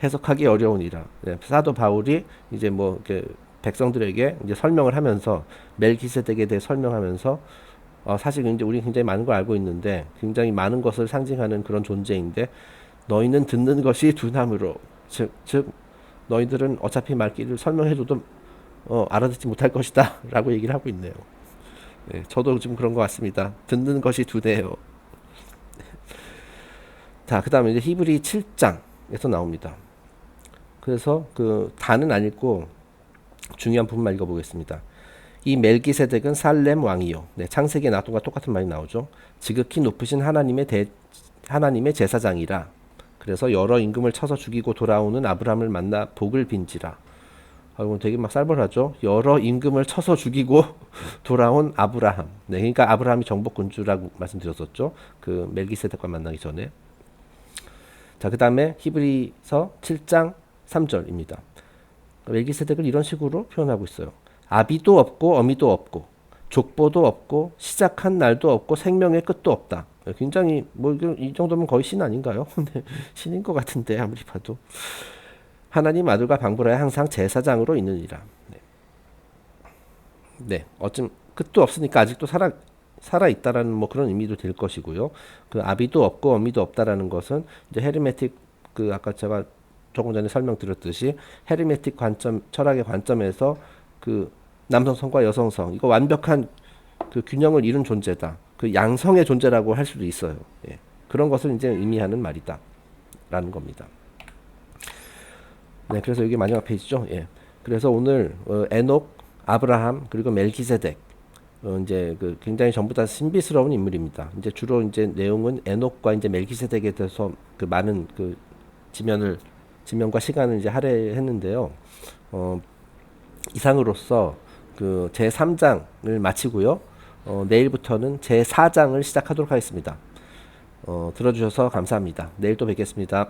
해석하기 어려우니라. 네, 사도 바울이 이제 뭐 이렇게 백성들에게 이제 설명을 하면서 멜기세덱에 대해 설명하면서 사실 이제 우리 굉장히 많은 걸 알고 있는데 굉장히 많은 것을 상징하는 그런 존재인데 너희는 듣는 것이 둔함으로 즉 너희들은 어차피 말귀를 설명해줘도 알아듣지 못할 것이다 라고 얘기를 하고 있네요. 네, 저도 좀 그런 것 같습니다. 듣는 것이 두뇌예요. 자, 그 다음에 이제 히브리 7장에서 나옵니다. 그래서 그 다는 안 읽고 중요한 부분만 읽어보겠습니다. 이 멜기세덱은 살렘 왕이요. 네, 창세기에 나왔던 것과 똑같은 말이 나오죠. 지극히 높으신 하나님의 제사장이라. 그래서 여러 임금을 쳐서 죽이고 돌아오는 아브라함을 만나 복을 빈지라. 이건 되게 막 살벌하죠. 여러 임금을 쳐서 죽이고 돌아온 아브라함. 네, 그러니까 아브라함이 정복군주라고 말씀드렸었죠. 그 멜기세덱과 만나기 전에. 자, 그 다음에 히브리서 7장 3절입니다. 멜기세덱을 이런 식으로 표현하고 있어요. 아비도 없고 어미도 없고 족보도 없고 시작한 날도 없고 생명의 끝도 없다. 굉장히 뭐 이 정도면 거의 신 아닌가요? 신인 것 같은데 아무리 봐도. 하나님 아들과 방불하여 항상 제사장으로 있느니라. 네. 네, 어쩜 끝도 없으니까 아직도 살아 있다라는 뭐 그런 의미도 될 것이고요. 그 아비도 없고 어미도 없다라는 것은 이제 헤르메틱 그 아까 제가 조금 전에 설명드렸듯이 헤르메틱 관점 철학의 관점에서 그 남성성과 여성성 이거 완벽한 그 균형을 이룬 존재다. 그 양성의 존재라고 할 수도 있어요. 예. 그런 것을 이제 의미하는 말이다라는 겁니다. 네, 그래서 이게 마지막 페이지죠. 예. 그래서 오늘 에녹, 아브라함 그리고 멜기세덱 이제 그 굉장히 전부 다 신비스러운 인물입니다. 이제 주로 이제 내용은 에녹과 이제 멜기세덱에 대해서 그 많은 그 지면과 시간을 이제 할애했는데요. 이상으로서 그 제 3장을 마치고요. 내일부터는 제 4장을 시작하도록 하겠습니다. 들어주셔서 감사합니다. 내일 또 뵙겠습니다.